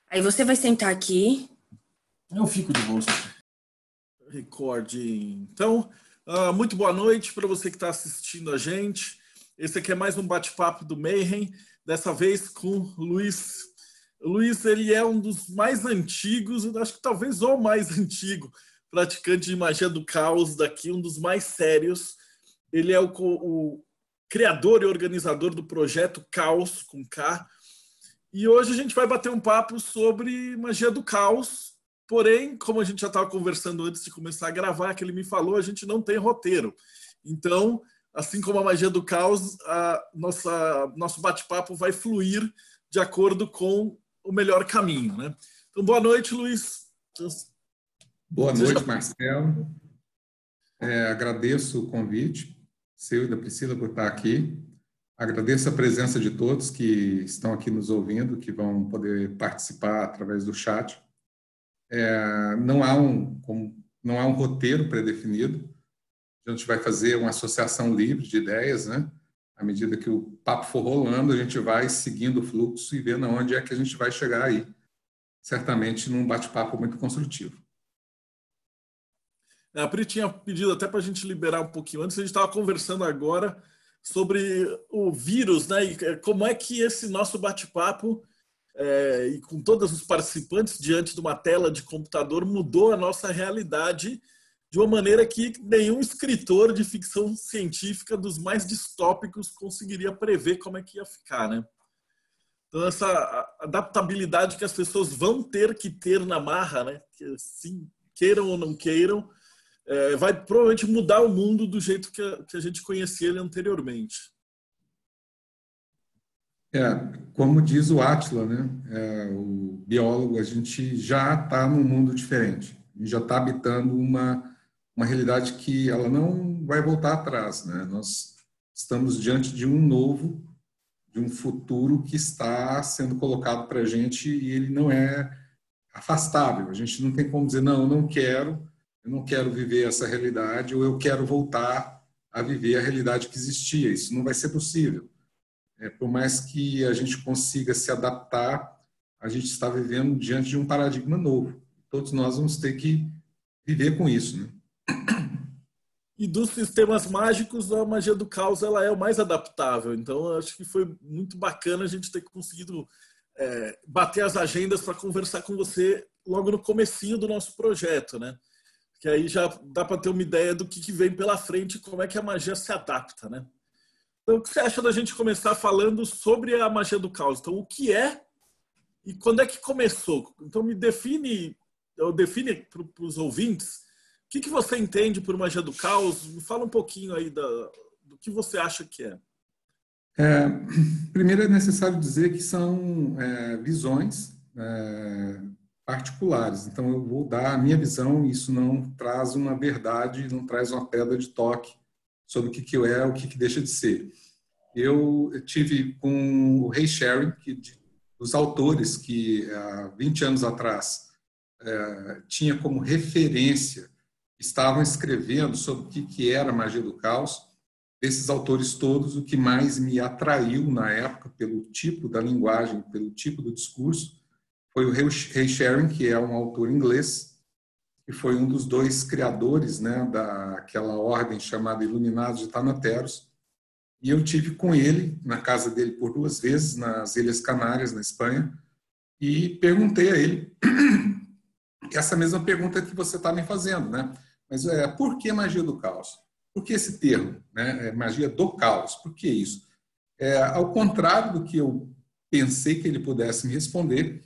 Aí você vai sentar aqui. Eu fico de bolsa. Recorde. Então, muito boa noite para você que está assistindo a gente. Esse aqui é mais um bate-papo do Mayhem, dessa vez com o Luiz. O Luiz, ele é um dos mais antigos, acho que talvez o mais antigo praticante de magia do caos daqui, um dos mais sérios. Ele é o criador e organizador do projeto Caos, com K. E hoje a gente vai bater um papo sobre magia do caos. Porém, como a gente já estava conversando antes de começar a gravar, que ele me falou, a gente não tem roteiro. Então, assim como a magia do caos, nosso bate-papo vai fluir de acordo com o melhor caminho, né? Então, boa noite, Luiz. Boa noite, Marcelo. Agradeço o convite, seu e da Priscila, por estar aqui. Agradeço a presença de todos que estão aqui nos ouvindo, que vão poder participar através do chat. Não há um roteiro pré-definido. A gente vai fazer uma associação livre de ideias, né? À medida que o papo for rolando, a gente vai seguindo o fluxo e vendo onde é que a gente vai chegar aí. Certamente num bate-papo muito construtivo. A Pri tinha pedido até para a gente liberar um pouquinho antes. A gente estava conversando agora sobre o vírus, né? E como é que esse nosso bate-papo, e com todos os participantes diante de uma tela de computador, mudou a nossa realidade de uma maneira que nenhum escritor de ficção científica dos mais distópicos conseguiria prever como é que ia ficar, né? Então, essa adaptabilidade que as pessoas vão ter que ter na marra, né? Que, sim, queiram ou não queiram, vai provavelmente mudar o mundo do jeito que a gente conhecia ele anteriormente. Como diz o Átila, né? O biólogo, a gente já está num mundo diferente. A gente já está habitando uma realidade que ela não vai voltar atrás, né? Nós estamos diante de um futuro que está sendo colocado para a gente e ele não é afastável. A gente não tem como dizer, não, eu não quero viver essa realidade ou eu quero voltar a viver a realidade que existia. Isso não vai ser possível. Por mais que a gente consiga se adaptar, a gente está vivendo diante de um paradigma novo. Todos nós vamos ter que viver com isso, né? E dos sistemas mágicos, a magia do caos ela é o mais adaptável. Então, eu acho que foi muito bacana a gente ter conseguido bater as agendas para conversar com você logo no comecinho do nosso projeto, né? Que aí já dá para ter uma ideia do que vem pela frente e como é que a magia se adapta, né? Então, o que você acha da gente começar falando sobre a magia do caos? Então, o que é e quando é que começou? Então, define para os ouvintes, o que você entende por magia do caos? Me fala um pouquinho aí do que você acha que é. Primeiro é necessário dizer que são visões particulares. Então, eu vou dar a minha visão, isso não traz uma verdade, não traz uma pedra de toque sobre o que é, o que deixa de ser. Eu tive com o Ray Sherring, os autores que há 20 anos atrás tinha como referência, estavam escrevendo sobre o que era a magia do caos. Desses autores todos, o que mais me atraiu na época, pelo tipo da linguagem, pelo tipo do discurso, foi o Ray Sherring, que é um autor inglês, que foi um dos dois criadores, né, daquela ordem chamada Iluminados de Thanateros. E eu tive com ele, na casa dele por 2 vezes, nas Ilhas Canárias, na Espanha, e perguntei a ele essa mesma pergunta que você está me fazendo, né? Mas por que magia do caos? Por que esse termo, né? Magia do caos? Por que isso? Ao contrário do que eu pensei que ele pudesse me responder,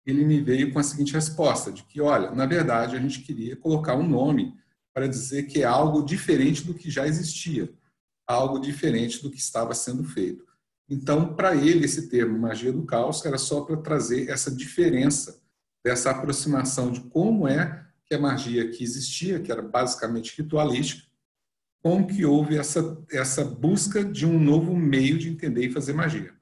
ele me veio com a seguinte resposta, de que, olha, na verdade, a gente queria colocar um nome para dizer que é algo diferente do que já existia, algo diferente do que estava sendo feito. Então, para ele, esse termo magia do caos era só para trazer essa diferença, dessa aproximação de como é que a magia que existia, que era basicamente ritualística, como que houve essa busca de um novo meio de entender e fazer magia.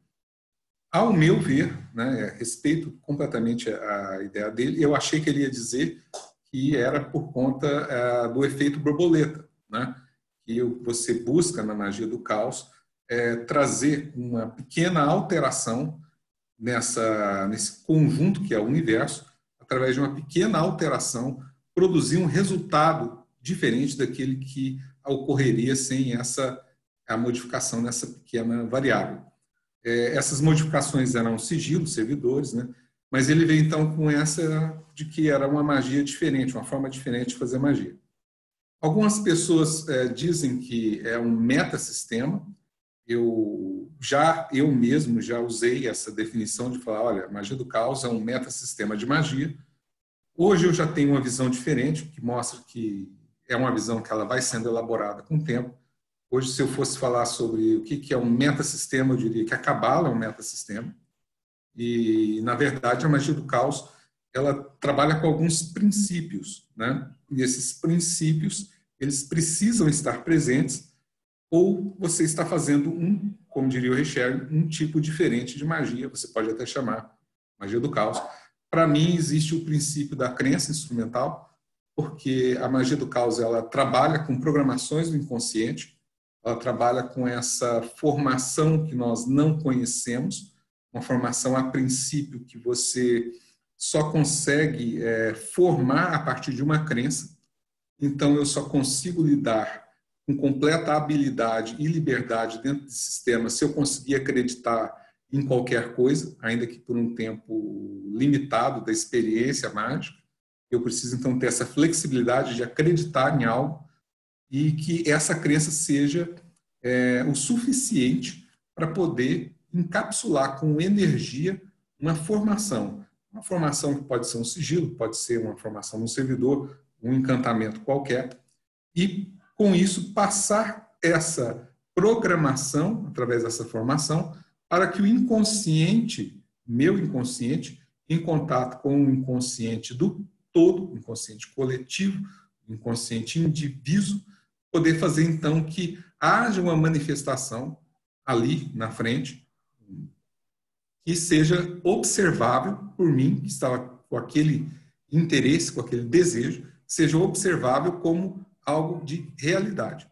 Ao meu ver, né, respeito completamente a ideia dele, eu achei que ele ia dizer que era por conta do efeito borboleta, né, que você busca na magia do caos trazer uma pequena alteração nesse conjunto que é o universo, através de uma pequena alteração, produzir um resultado diferente daquele que ocorreria sem a modificação nessa pequena variável. Essas modificações eram sigilo, servidores, né? Mas ele veio então com essa de que era uma magia diferente, uma forma diferente de fazer magia. Algumas pessoas dizem que é um metasistema. Eu mesmo já usei essa definição de falar, olha, a magia do caos é um metasistema de magia. Hoje eu já tenho uma visão diferente, que mostra que é uma visão que ela vai sendo elaborada com o tempo. Hoje, se eu fosse falar sobre o que é um metasistema, eu diria que a Cabala é um metasistema. E, na verdade, a magia do caos, ela trabalha com alguns princípios, né? E esses princípios, eles precisam estar presentes, ou você está fazendo como diria o Richard, um tipo diferente de magia, você pode até chamar magia do caos. Para mim, existe o princípio da crença instrumental, porque a magia do caos, ela trabalha com programações do inconsciente, ela trabalha com essa formação que nós não conhecemos, uma formação a princípio que você só consegue formar a partir de uma crença. Então, eu só consigo lidar com completa habilidade e liberdade dentro desse sistema se eu conseguir acreditar em qualquer coisa, ainda que por um tempo limitado da experiência mágica. Eu preciso, então, ter essa flexibilidade de acreditar em algo e que essa crença seja o suficiente para poder encapsular com energia uma formação. Uma formação que pode ser um sigilo, pode ser uma formação no servidor, um encantamento qualquer, e, com isso, passar essa programação, através dessa formação, para que o inconsciente, meu inconsciente, em contato com o inconsciente do todo, inconsciente coletivo, inconsciente indivíduo, poder fazer, então, que haja uma manifestação ali na frente que seja observável por mim, que estava com aquele interesse, com aquele desejo, seja observável como algo de realidade.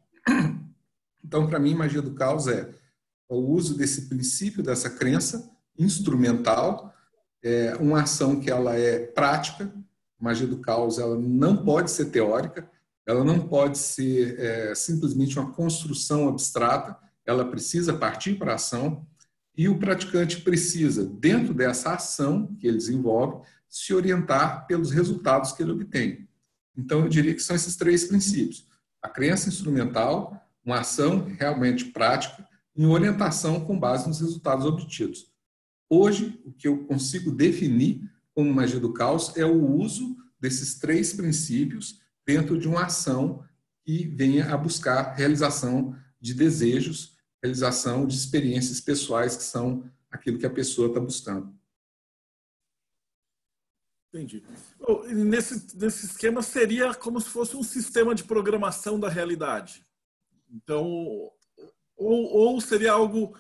Então, para mim, magia do caos é o uso desse princípio, dessa crença instrumental, uma ação que ela é prática. A magia do caos, ela não pode ser teórica, ela não pode ser simplesmente uma construção abstrata, ela precisa partir para a ação, e o praticante precisa, dentro dessa ação que ele desenvolve, se orientar pelos resultados que ele obtém. Então, eu diria que são esses três princípios: a crença instrumental, uma ação realmente prática e orientação com base nos resultados obtidos. Hoje, o que eu consigo definir como magia do caos é o uso desses três princípios dentro de uma ação que venha a buscar realização de desejos, realização de experiências pessoais, que são aquilo que a pessoa está buscando. Entendi. Nesse esquema seria como se fosse um sistema de programação da realidade. Então, ou seria algo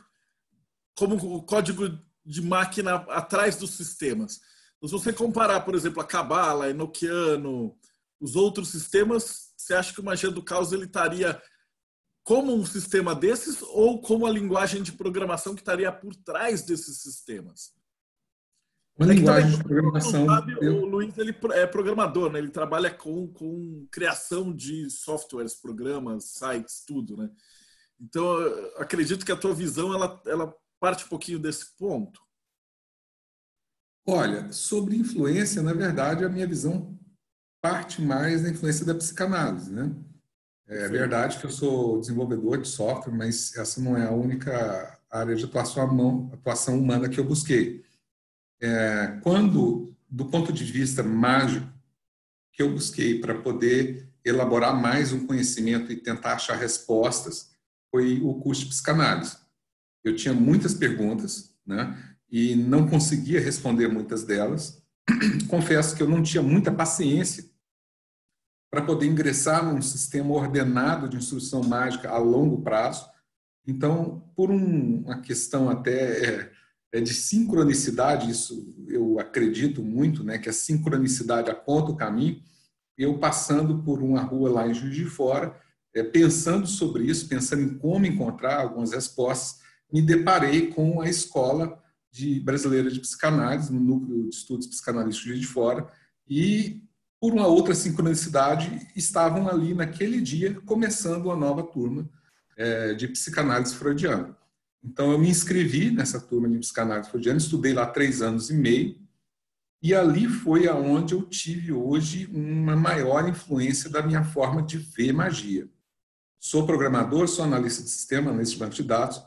como o código de máquina atrás dos sistemas. Então, se você comparar, por exemplo, a Cabala, Enochiano, os outros sistemas, você acha que o Magia do Caos ele estaria como um sistema desses ou como a linguagem de programação que estaria por trás desses sistemas? Uma linguagem de programação... Sabe, o Luiz ele é programador, né? Ele trabalha com criação de softwares, programas, sites, tudo, né? Então, acredito que a tua visão ela parte um pouquinho desse ponto. Olha, sobre influência, na verdade, a minha visão parte mais da influência da psicanálise, né? É verdade que eu sou desenvolvedor de software, mas essa não é a única área de atuação humana que eu busquei. Quando, do ponto de vista mágico, que eu busquei para poder elaborar mais um conhecimento e tentar achar respostas, foi o curso de psicanálise. Eu tinha muitas perguntas, né, e não conseguia responder muitas delas. Confesso que eu não tinha muita paciência para poder ingressar num sistema ordenado de instrução mágica a longo prazo. Então, por uma questão até de sincronicidade, isso eu acredito muito, né, que a sincronicidade aponta o caminho. Eu passando por uma rua lá em Juiz de Fora, pensando sobre isso, pensando em como encontrar algumas respostas, me deparei com a escola Brasileira de Psicanálise, no Núcleo de Estudos Psicanalísticos de Juiz de Fora, e, por uma outra sincronicidade, estavam ali naquele dia começando uma nova turma de psicanálise freudiana. Então, eu me inscrevi nessa turma de psicanálise freudiana, estudei lá 3 anos e meio, e ali foi aonde eu tive hoje uma maior influência da minha forma de ver magia. Sou programador, sou analista de sistema, analista de banco de dados,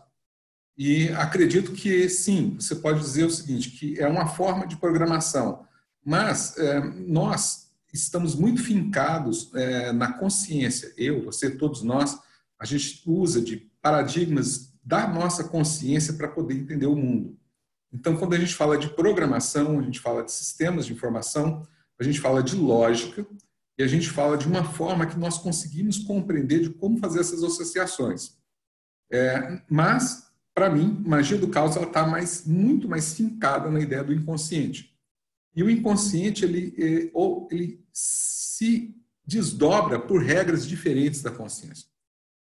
e acredito que, sim, você pode dizer o seguinte, que é uma forma de programação, mas nós estamos muito fincados na consciência. Eu, você, todos nós, a gente usa de paradigmas da nossa consciência para poder entender o mundo. Então, quando a gente fala de programação, a gente fala de sistemas de informação, a gente fala de lógica e a gente fala de uma forma que nós conseguimos compreender de como fazer essas associações. Mas, para mim, magia do caos está muito mais fincada na ideia do inconsciente. E o inconsciente ele se desdobra por regras diferentes da consciência.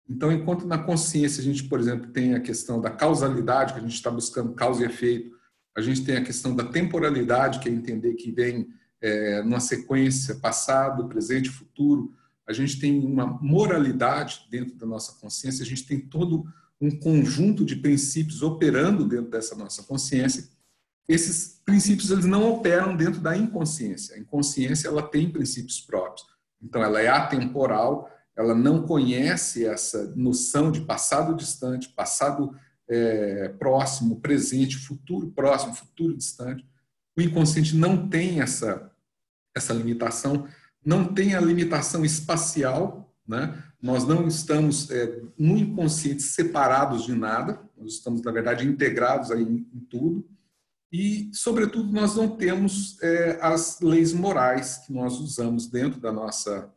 Então, enquanto na consciência a gente, por exemplo, tem a questão da causalidade, que a gente está buscando causa e efeito, a gente tem a questão da temporalidade, que é entender que vem numa sequência passado, presente, futuro. A gente tem uma moralidade dentro da nossa consciência, a gente tem todo um conjunto de princípios operando dentro dessa nossa consciência. Esses princípios eles não operam dentro da inconsciência. A inconsciência ela tem princípios próprios. Então, ela é atemporal, ela não conhece essa noção de passado distante, passado próximo, presente, futuro próximo, futuro distante. O inconsciente não tem essa limitação, não tem a limitação espacial, né? Nós não estamos no inconsciente separados de nada, nós estamos, na verdade, integrados aí em tudo. E, sobretudo, nós não temos as leis morais que nós usamos dentro da nossa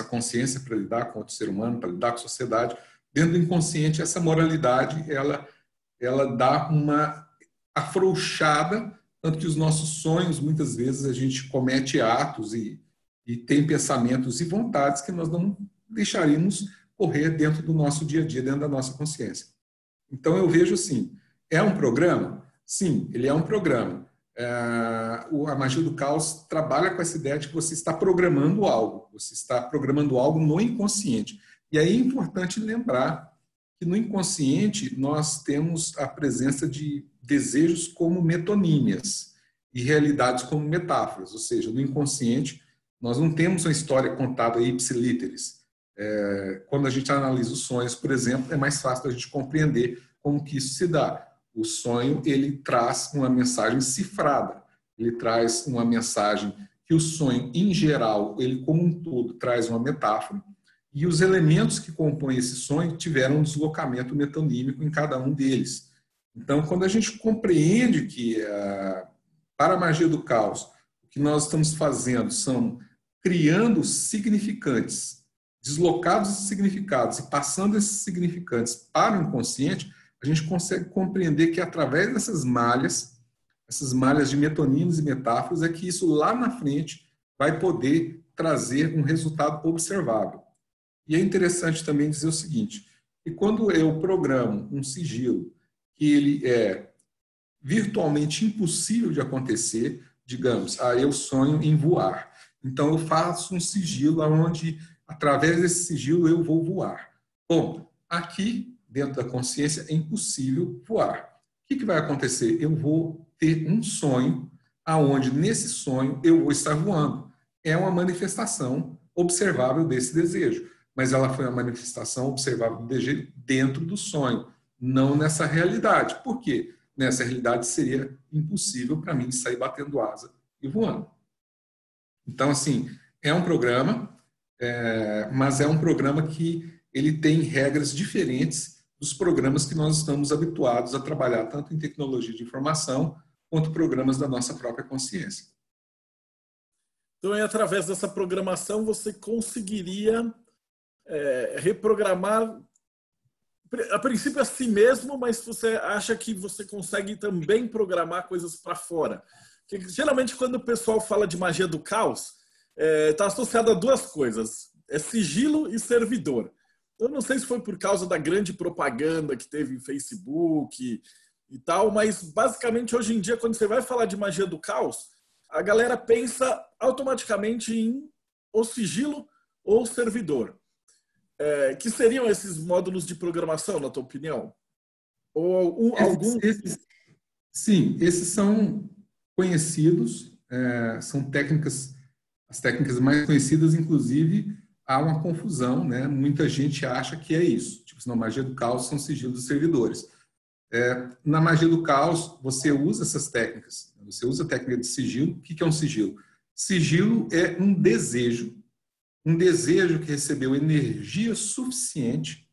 consciência para lidar com outro ser humano, para lidar com a sociedade. Dentro do inconsciente, essa moralidade ela dá uma afrouxada, tanto que os nossos sonhos, muitas vezes, a gente comete atos e tem pensamentos e vontades que nós não deixaríamos correr dentro do nosso dia a dia, dentro da nossa consciência. Então, eu vejo assim, é um programa? Sim, ele é um programa. A magia do caos trabalha com essa ideia de que você está programando algo, no inconsciente. E aí é importante lembrar que no inconsciente nós temos a presença de desejos como metonímias e realidades como metáforas, ou seja, no inconsciente nós não temos uma história contada ipsilíteris. Quando a gente analisa os sonhos, por exemplo, é mais fácil a gente compreender como que isso se dá. O sonho, ele traz uma mensagem cifrada, ele traz uma mensagem que o sonho, em geral, ele como um todo, traz uma metáfora, e os elementos que compõem esse sonho tiveram um deslocamento metonímico em cada um deles. Então, quando a gente compreende que, para a magia do caos, o que nós estamos fazendo são criando significantes, deslocados esses significados e passando esses significantes para o inconsciente, a gente consegue compreender que através dessas malhas de metonímias e metáforas, é que isso lá na frente vai poder trazer um resultado observável. E é interessante também dizer o seguinte, que quando eu programo um sigilo que ele é virtualmente impossível de acontecer, digamos, eu sonho em voar. Então eu faço um sigilo onde, através desse sigilo, eu vou voar. Bom, aqui dentro da consciência, é impossível voar. O que vai acontecer? Eu vou ter um sonho, aonde nesse sonho eu vou estar voando. É uma manifestação observável desse desejo, mas ela foi uma manifestação observável do desejo dentro do sonho, não nessa realidade. Por quê? Nessa realidade seria impossível para mim sair batendo asa e voando. Então, assim, é um programa, mas é um programa que ele tem regras diferentes dos programas que nós estamos habituados a trabalhar, tanto em tecnologia de informação, quanto programas da nossa própria consciência. Então, através dessa programação, você conseguiria reprogramar, a princípio, a si mesmo, mas você acha que você consegue também programar coisas para fora? Porque, geralmente, quando o pessoal fala de magia do caos, está associado a duas coisas, sigilo e servidor. Eu não sei se foi por causa da grande propaganda que teve em Facebook e tal, mas basicamente hoje em dia, quando você vai falar de magia do caos, a galera pensa automaticamente em ou sigilo ou servidor. Que seriam esses módulos de programação, na tua opinião? Ou algum... Sim, esses são conhecidos, são técnicas, as técnicas mais conhecidas, inclusive, há uma confusão, né? Muita gente acha que é isso. Tipo, na magia do caos são sigilos dos servidores. Na magia do caos, você usa essas técnicas. Você usa a técnica de sigilo. O que é um sigilo? Sigilo é um desejo que recebeu energia suficiente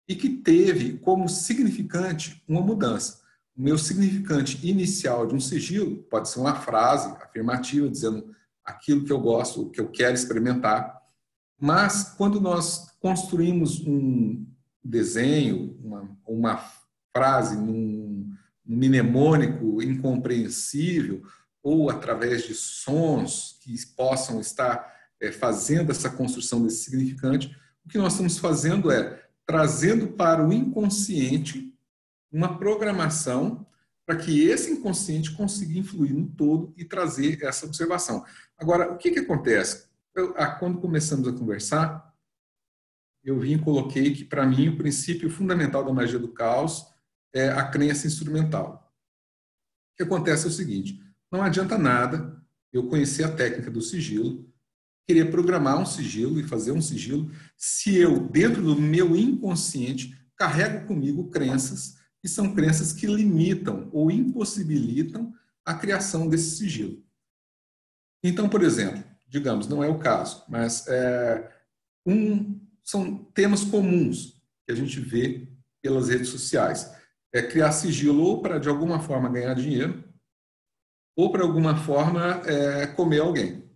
e que teve como significante uma mudança. O meu significante inicial de um sigilo pode ser uma frase afirmativa, dizendo aquilo que eu gosto, o que eu quero experimentar. Mas, quando nós construímos um desenho, uma frase num mnemônico incompreensível, ou através de sons que possam estar fazendo essa construção desse significante, o que nós estamos fazendo é trazendo para o inconsciente uma programação para que esse inconsciente consiga influir no todo e trazer essa observação. Agora, o que acontece? Quando começamos a conversar, eu vim e coloquei que, para mim, o princípio fundamental da magia do caos é a crença instrumental. O que acontece é o seguinte: não adianta nada eu conhecer a técnica do sigilo, querer programar um sigilo e fazer um sigilo, se eu, dentro do meu inconsciente, carrego comigo crenças, que são crenças que limitam ou impossibilitam a criação desse sigilo. Então, por exemplo, digamos, não é o caso, mas são temas comuns que a gente vê pelas redes sociais. Criar sigilo ou para, de alguma forma, ganhar dinheiro, ou para, alguma forma, comer alguém,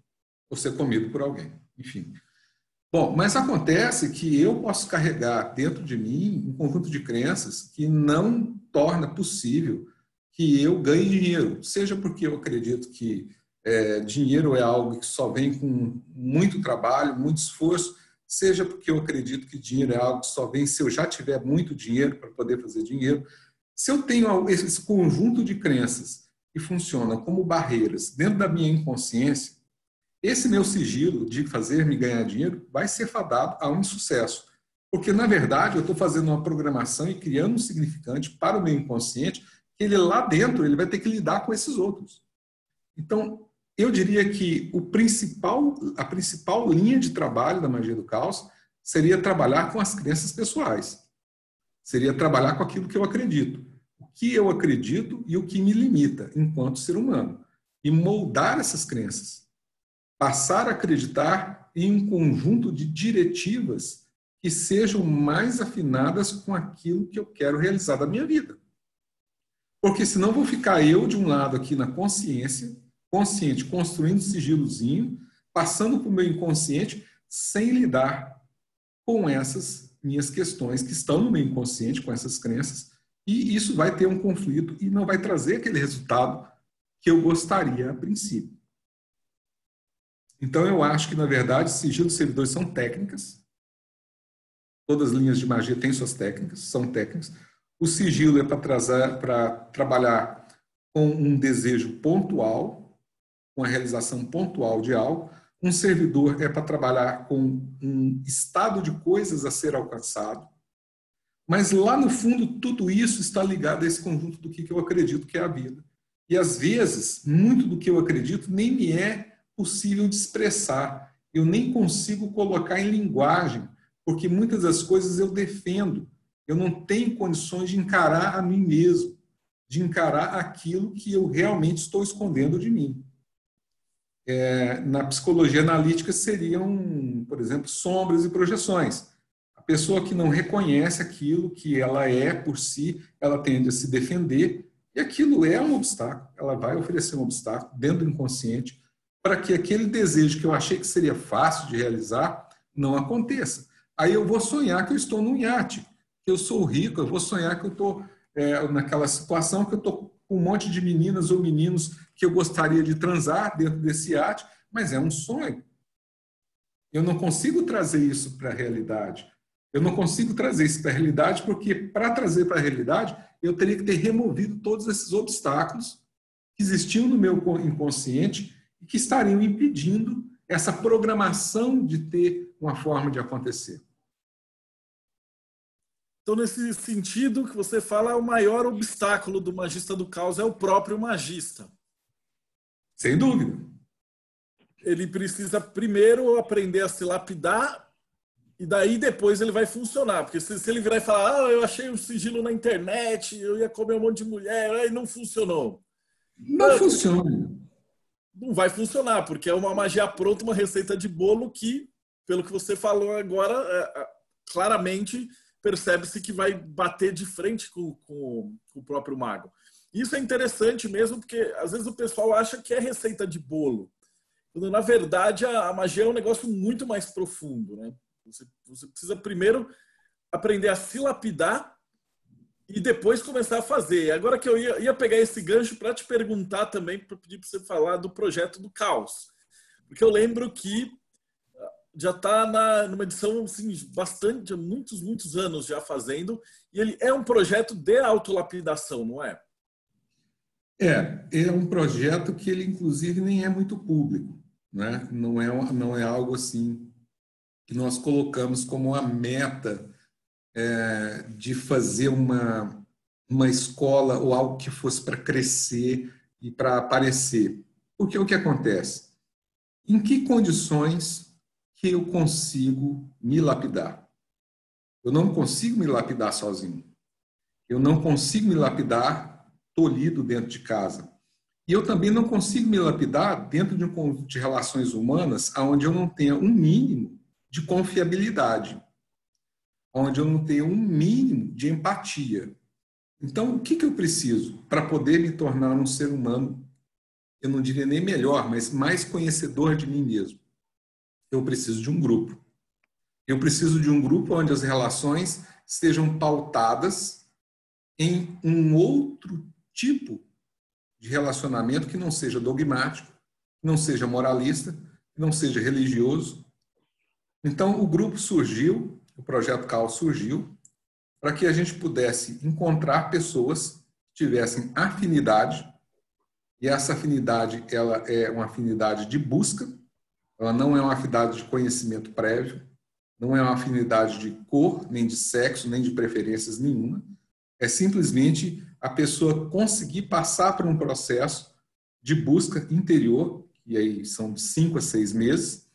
ou ser comido por alguém, enfim. Bom, mas acontece que eu posso carregar dentro de mim um conjunto de crenças que não torna possível que eu ganhe dinheiro, seja porque eu acredito que dinheiro é algo que só vem com muito trabalho, muito esforço, seja porque eu acredito que dinheiro é algo que só vem se eu já tiver muito dinheiro para poder fazer dinheiro. Se eu tenho esse conjunto de crenças que funcionam como barreiras dentro da minha inconsciência, esse meu sigilo de fazer-me ganhar dinheiro vai ser fadado a um insucesso. Porque, na verdade, eu estou fazendo uma programação e criando um significante para o meu inconsciente, que ele lá dentro ele vai ter que lidar com esses outros. Então, eu diria que a principal linha de trabalho da magia do caos seria trabalhar com as crenças pessoais. Seria trabalhar com aquilo que eu acredito. O que eu acredito e o que me limita enquanto ser humano. E moldar essas crenças. Passar a acreditar em um conjunto de diretivas que sejam mais afinadas com aquilo que eu quero realizar da minha vida. Porque senão vou ficar eu de um lado aqui na consciente, construindo um sigilozinho, passando para o meu inconsciente, sem lidar com essas minhas questões que estão no meu inconsciente, com essas crenças, e isso vai ter um conflito e não vai trazer aquele resultado que eu gostaria a princípio. Então, eu acho que, na verdade, sigilo e servidores são técnicas. Todas as linhas de magia têm suas técnicas, são técnicas. O sigilo é para trabalhar com um desejo pontual, com a realização pontual de algo. Um servidor é para trabalhar com um estado de coisas a ser alcançado. Mas, lá no fundo, tudo isso está ligado a esse conjunto do que eu acredito que é a vida. E, às vezes, muito do que eu acredito nem me é possível de expressar. Eu nem consigo colocar em linguagem, porque muitas das coisas eu defendo. Eu não tenho condições de encarar a mim mesmo, de encarar aquilo que eu realmente estou escondendo de mim. Na psicologia analítica seriam, por exemplo, sombras e projeções. A pessoa que não reconhece aquilo que ela é por si, ela tende a se defender, e aquilo é um obstáculo. Ela vai oferecer um obstáculo dentro do inconsciente para que aquele desejo que eu achei que seria fácil de realizar não aconteça. Aí eu vou sonhar que eu estou num iate, que eu sou rico, eu vou sonhar que eu estou naquela situação que eu estou com um monte de meninas ou meninos que eu gostaria de transar dentro desse iate, mas é um sonho. Eu não consigo trazer isso para a realidade. Eu não consigo trazer isso para a realidade, porque para trazer para a realidade, eu teria que ter removido todos esses obstáculos que existiam no meu inconsciente e que estariam impedindo essa programação de ter uma forma de acontecer. Então, nesse sentido que você fala, o maior obstáculo do magista do caos é o próprio magista. Sem dúvida. Ele precisa primeiro aprender a se lapidar e daí depois ele vai funcionar. Porque se ele virar e falar, eu achei um sigilo na internet, eu ia comer um monte de mulher, aí não funcionou. Não funciona. Não vai funcionar, porque é uma magia pronta, uma receita de bolo que, pelo que você falou agora, claramente percebe-se que vai bater de frente com o próprio mago. Isso é interessante mesmo, porque às vezes o pessoal acha que é receita de bolo, quando na verdade a magia é um negócio muito mais profundo, né? Você precisa primeiro aprender a se lapidar e depois começar a fazer. Agora que eu ia pegar esse gancho para te perguntar também, para pedir para você falar do projeto do caos. Porque eu lembro que já está numa edição assim, bastante, muitos anos já fazendo, e ele é um projeto de autolapidação, não é? É um projeto que ele, inclusive, nem é muito público, né? Não é algo assim que nós colocamos como a meta de fazer uma escola ou algo que fosse para crescer e para aparecer. Porque o que acontece? Em que condições que eu consigo me lapidar? Eu não consigo me lapidar sozinho. Eu não consigo me lapidar tolhido dentro de casa. E eu também não consigo me lapidar dentro de um conjunto de relações humanas onde eu não tenha um mínimo de confiabilidade, onde eu não tenha um mínimo de empatia. Então, o que eu preciso para poder me tornar um ser humano, eu não diria nem melhor, mas mais conhecedor de mim mesmo? Eu preciso de um grupo. Eu preciso de um grupo onde as relações estejam pautadas em um outro tipo de relacionamento que não seja dogmático, que não seja moralista, que não seja religioso. Então, o grupo surgiu, o Projeto Caos surgiu, para que a gente pudesse encontrar pessoas que tivessem afinidade, e essa afinidade ela é uma afinidade de busca, ela não é uma afinidade de conhecimento prévio, não é uma afinidade de cor, nem de sexo, nem de preferências nenhuma, é simplesmente a pessoa conseguir passar por um processo de busca interior, e aí são de 5 a 6 meses,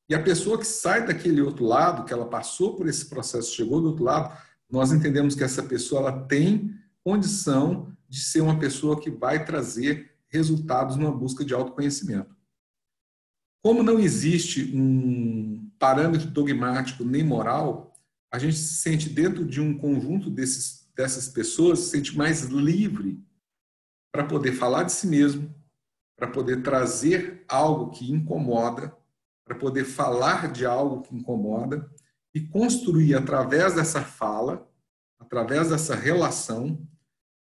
e a pessoa que sai daquele outro lado, que ela passou por esse processo, chegou do outro lado, nós entendemos que essa pessoa ela tem condição de ser uma pessoa que vai trazer resultados numa busca de autoconhecimento. Como não existe um parâmetro dogmático nem moral, a gente se sente dentro de um conjunto dessas pessoas, se sente mais livre para poder falar de si mesmo, para poder trazer algo que incomoda, para poder falar de algo que incomoda e construir através dessa fala, através dessa relação,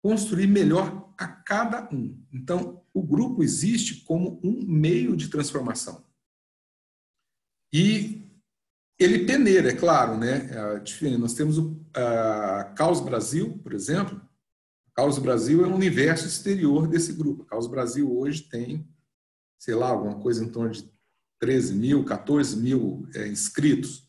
construir melhor a cada um. Então, o grupo existe como um meio de transformação. E ele peneira, é claro, né? Nós temos o Caos Brasil, por exemplo. Caos Brasil é um universo exterior desse grupo. Caos Brasil hoje tem, sei lá, alguma coisa em torno de 13 mil, 14 mil inscritos.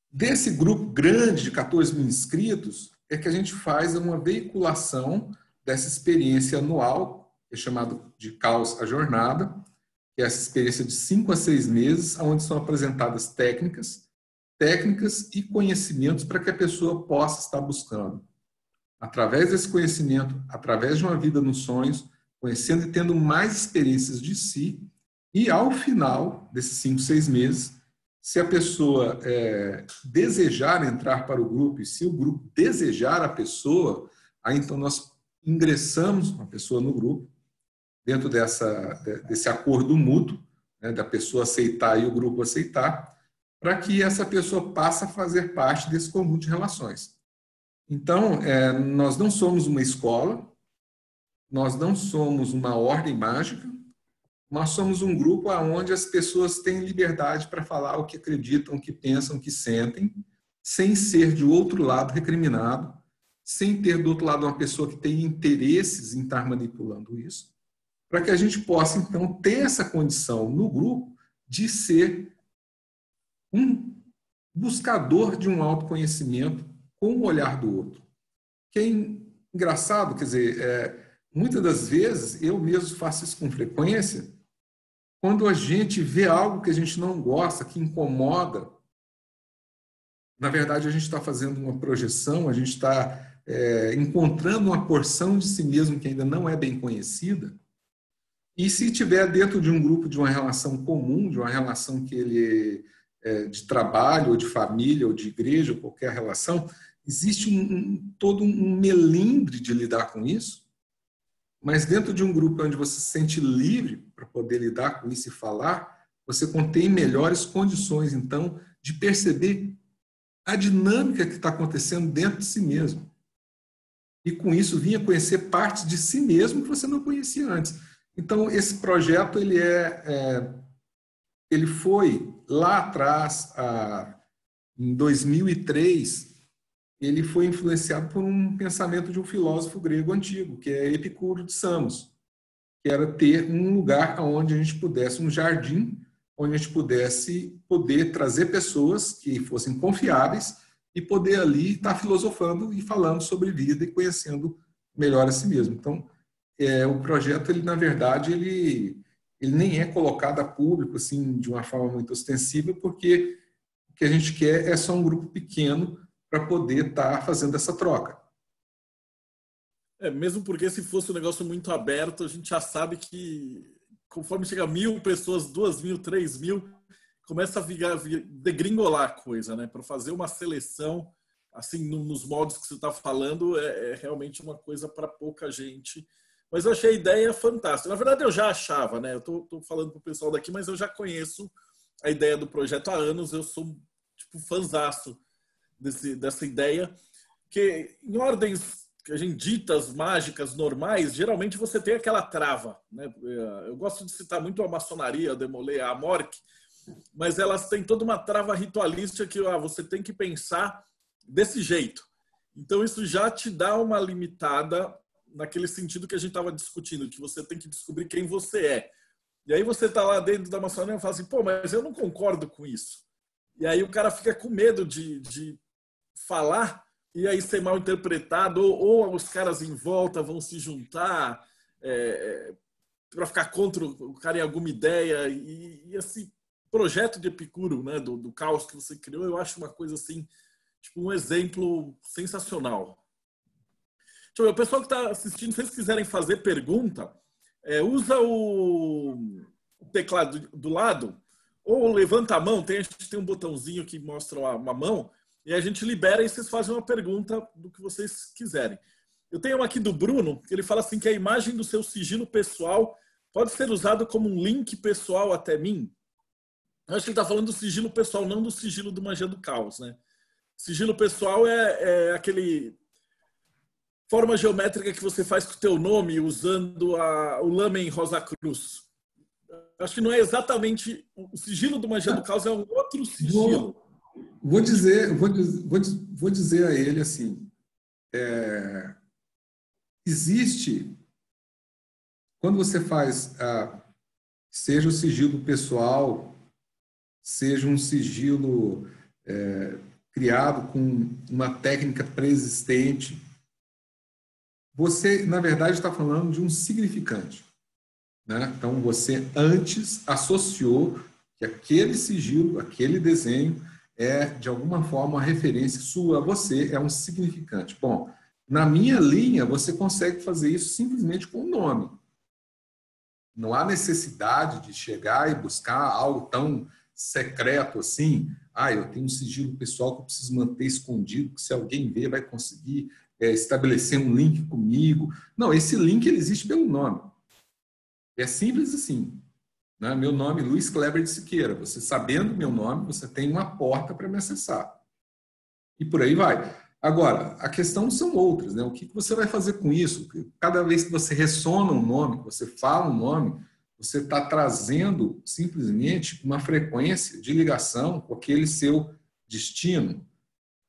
Desse grupo grande de 14 mil inscritos, é que a gente faz uma veiculação dessa experiência anual, que é chamado de Caos a Jornada, que é essa experiência de 5 a 6 meses, onde são apresentadas técnicas e conhecimentos para que a pessoa possa estar buscando. Através desse conhecimento, através de uma vida nos sonhos, conhecendo e tendo mais experiências de si, e ao final desses 5, 6 meses, se a pessoa desejar entrar para o grupo e se o grupo desejar a pessoa, aí então nós ingressamos uma pessoa no grupo, dentro desse acordo mútuo, né, da pessoa aceitar e o grupo aceitar, para que essa pessoa passe a fazer parte desse conjunto de relações. Então, nós não somos uma escola, nós não somos uma ordem mágica, nós somos um grupo onde as pessoas têm liberdade para falar o que acreditam, o que pensam, o que sentem, sem ser, de outro lado, recriminado, sem ter, do outro lado, uma pessoa que tem interesses em estar manipulando isso, para que a gente possa, então, ter essa condição no grupo de ser um buscador de um autoconhecimento com o olhar do outro. Que é engraçado, quer dizer, muitas das vezes, eu mesmo faço isso com frequência, quando a gente vê algo que a gente não gosta, que incomoda, na verdade, a gente está fazendo uma projeção, a gente está encontrando uma porção de si mesmo que ainda não é bem conhecida, e se estiver dentro de um grupo, de uma relação comum, de uma relação que ele de trabalho, ou de família, ou de igreja, ou qualquer relação, existe todo um melindre de lidar com isso, mas dentro de um grupo onde você se sente livre para poder lidar com isso e falar, você contém melhores condições, então, de perceber a dinâmica que está acontecendo dentro de si mesmo. E com isso vinha conhecer partes de si mesmo que você não conhecia antes. Então, esse projeto, ele foi lá atrás, em 2003, ele foi influenciado por um pensamento de um filósofo grego antigo, que é Epicuro de Samos, que era ter um lugar onde a gente pudesse, um jardim, onde a gente pudesse trazer pessoas que fossem confiáveis e poder ali estar filosofando e falando sobre vida e conhecendo melhor a si mesmo. Então, o projeto, ele, na verdade, ele nem é colocado a público assim, de uma forma muito ostensiva, porque o que a gente quer é só um grupo pequeno para poder estar fazendo essa troca. Mesmo porque se fosse um negócio muito aberto, a gente já sabe que conforme chega 1.000 pessoas, 2.000, 3.000, começa a degringolar a coisa, né? Para fazer uma seleção, assim, nos modos que você está falando, é realmente uma coisa para pouca gente. Mas eu achei a ideia fantástica. Na verdade, eu já achava, né? Eu estou falando para o pessoal daqui, mas eu já conheço a ideia do projeto há anos. Eu sou, tipo, fãzaço dessa ideia, que em ordens que a gente ditas mágicas normais, geralmente você tem aquela trava, né? Eu gosto de citar muito a maçonaria, a Demolay, a Amorc, mas elas têm toda uma trava ritualística que você tem que pensar desse jeito. Então isso já te dá uma limitada naquele sentido que a gente estava discutindo, que você tem que descobrir quem você é. E aí você está lá dentro da maçonaria e fala assim, pô, mas eu não concordo com isso. E aí o cara fica com medo de falar e aí ser mal interpretado, ou os caras em volta vão se juntar para ficar contra o cara em alguma ideia. E esse projeto de Epicuro, né, do caos que você criou, eu acho uma coisa assim, tipo um exemplo sensacional. Deixa eu ver, o pessoal que está assistindo, se vocês quiserem fazer pergunta, usa o teclado do lado, ou levanta a mão, a gente tem um botãozinho que mostra uma mão, e a gente libera e vocês fazem uma pergunta do que vocês quiserem. Eu tenho uma aqui do Bruno, que ele fala assim que a imagem do seu sigilo pessoal pode ser usado como um link pessoal até mim. Eu acho que ele está falando do sigilo pessoal, não do sigilo do Magia do Caos, né? Sigilo pessoal é aquele forma geométrica que você faz com o teu nome usando o Lamen Rosa Cruz. Acho que não é exatamente o sigilo do Magia do Caos, é um outro sigilo. Vou dizer a ele assim, existe, quando você faz, seja o sigilo pessoal, seja um sigilo criado com uma técnica pré-existente, você, na verdade, está falando de um significante, né? Então, você antes associou que aquele sigilo, aquele desenho, de alguma forma, uma referência sua a você, é um significante. Bom, na minha linha, você consegue fazer isso simplesmente com o nome. Não há necessidade de chegar e buscar algo tão secreto assim. Eu tenho um sigilo pessoal que eu preciso manter escondido, que se alguém ver vai conseguir estabelecer um link comigo. Não, esse link ele existe pelo nome. É simples assim. Né? Meu nome é Luiz Kleber de Siqueira. Você sabendo meu nome, você tem uma porta para me acessar. E por aí vai. Agora, a questão são outras. Né? O que você vai fazer com isso? Cada vez que você ressona um nome, que você fala um nome, você está trazendo simplesmente uma frequência de ligação com aquele seu destino.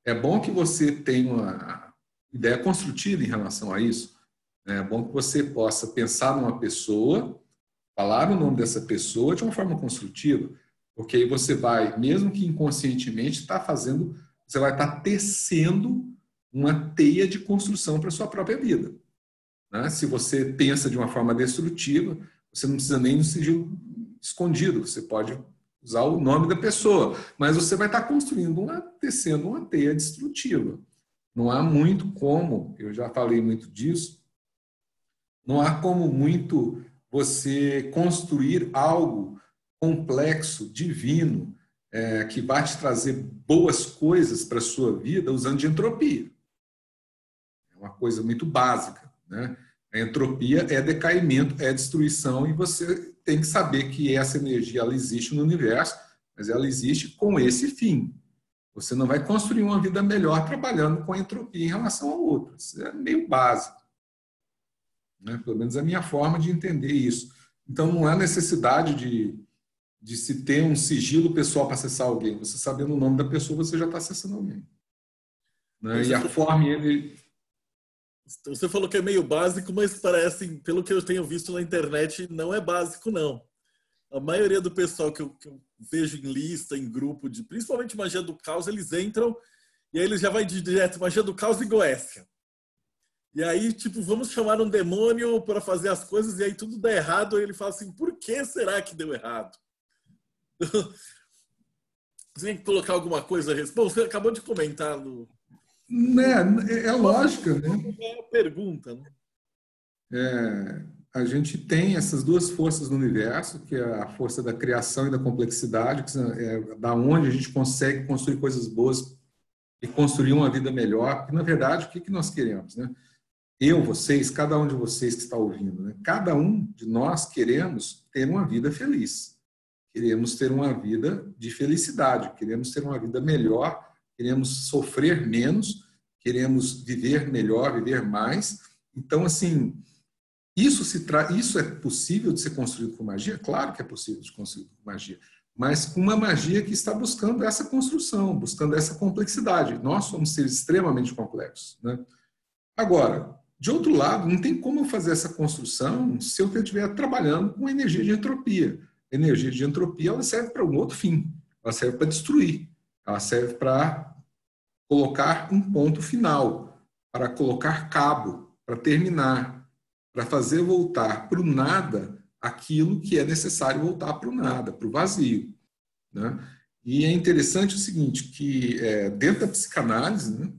É bom que você tenha uma ideia construtiva em relação a isso. É bom que você possa pensar numa pessoa, falar o nome dessa pessoa de uma forma construtiva, porque aí você vai, mesmo que inconscientemente, você vai estar tecendo uma teia de construção para a sua própria vida. Né? Se você pensa de uma forma destrutiva, você não precisa nem do sigilo escondido, você pode usar o nome da pessoa, mas você vai estar tecendo uma teia destrutiva. Não há muito como, eu já falei muito disso, não há como muito você construir algo complexo, divino, que vai te trazer boas coisas para a sua vida usando de entropia. É uma coisa muito básica, né? A entropia é decaimento, é destruição, e você tem que saber que essa energia ela existe no universo, mas ela existe com esse fim. Você não vai construir uma vida melhor trabalhando com a entropia em relação a outras. Isso é meio básico, né? Pelo menos a minha forma de entender isso. Então, não há necessidade de se ter um sigilo pessoal para acessar alguém. Você sabendo o nome da pessoa, você já está acessando alguém. Né? E a forma ele... Você falou que é meio básico, mas parece, pelo que eu tenho visto na internet, não é básico, não. A maioria do pessoal que eu vejo em lista, em grupo, principalmente Magia do Caos, eles entram e aí eles já vai direto Magia do Caos e Goécia. E aí, tipo, vamos chamar um demônio para fazer as coisas e aí tudo dá errado. E ele fala assim, por que será que deu errado? Você tem que colocar alguma coisa a respeito? Bom, você acabou de comentar no... É lógica, né? É a pergunta, né? A gente tem essas duas forças no universo, que é a força da criação e da complexidade, que é da onde a gente consegue construir coisas boas e construir uma vida melhor. Porque, na verdade, o que nós queremos, né? Eu, vocês, cada um de vocês que está ouvindo, né? Cada um de nós queremos ter uma vida feliz. Queremos ter uma vida de felicidade, queremos ter uma vida melhor, queremos sofrer menos, queremos viver melhor, viver mais. Então, assim, isso é possível de ser construído com magia? Claro que é possível de construir com magia, mas com uma magia que está buscando essa construção, buscando essa complexidade. Nós somos seres extremamente complexos, né? Agora, de outro lado, não tem como eu fazer essa construção se eu estiver trabalhando com energia de entropia. A energia de entropia ela serve para um outro fim, ela serve para destruir, ela serve para colocar um ponto final, para colocar cabo, para terminar, para fazer voltar para o nada aquilo que é necessário voltar para o nada, para o vazio, né? E é interessante o seguinte, que dentro da psicanálise, né,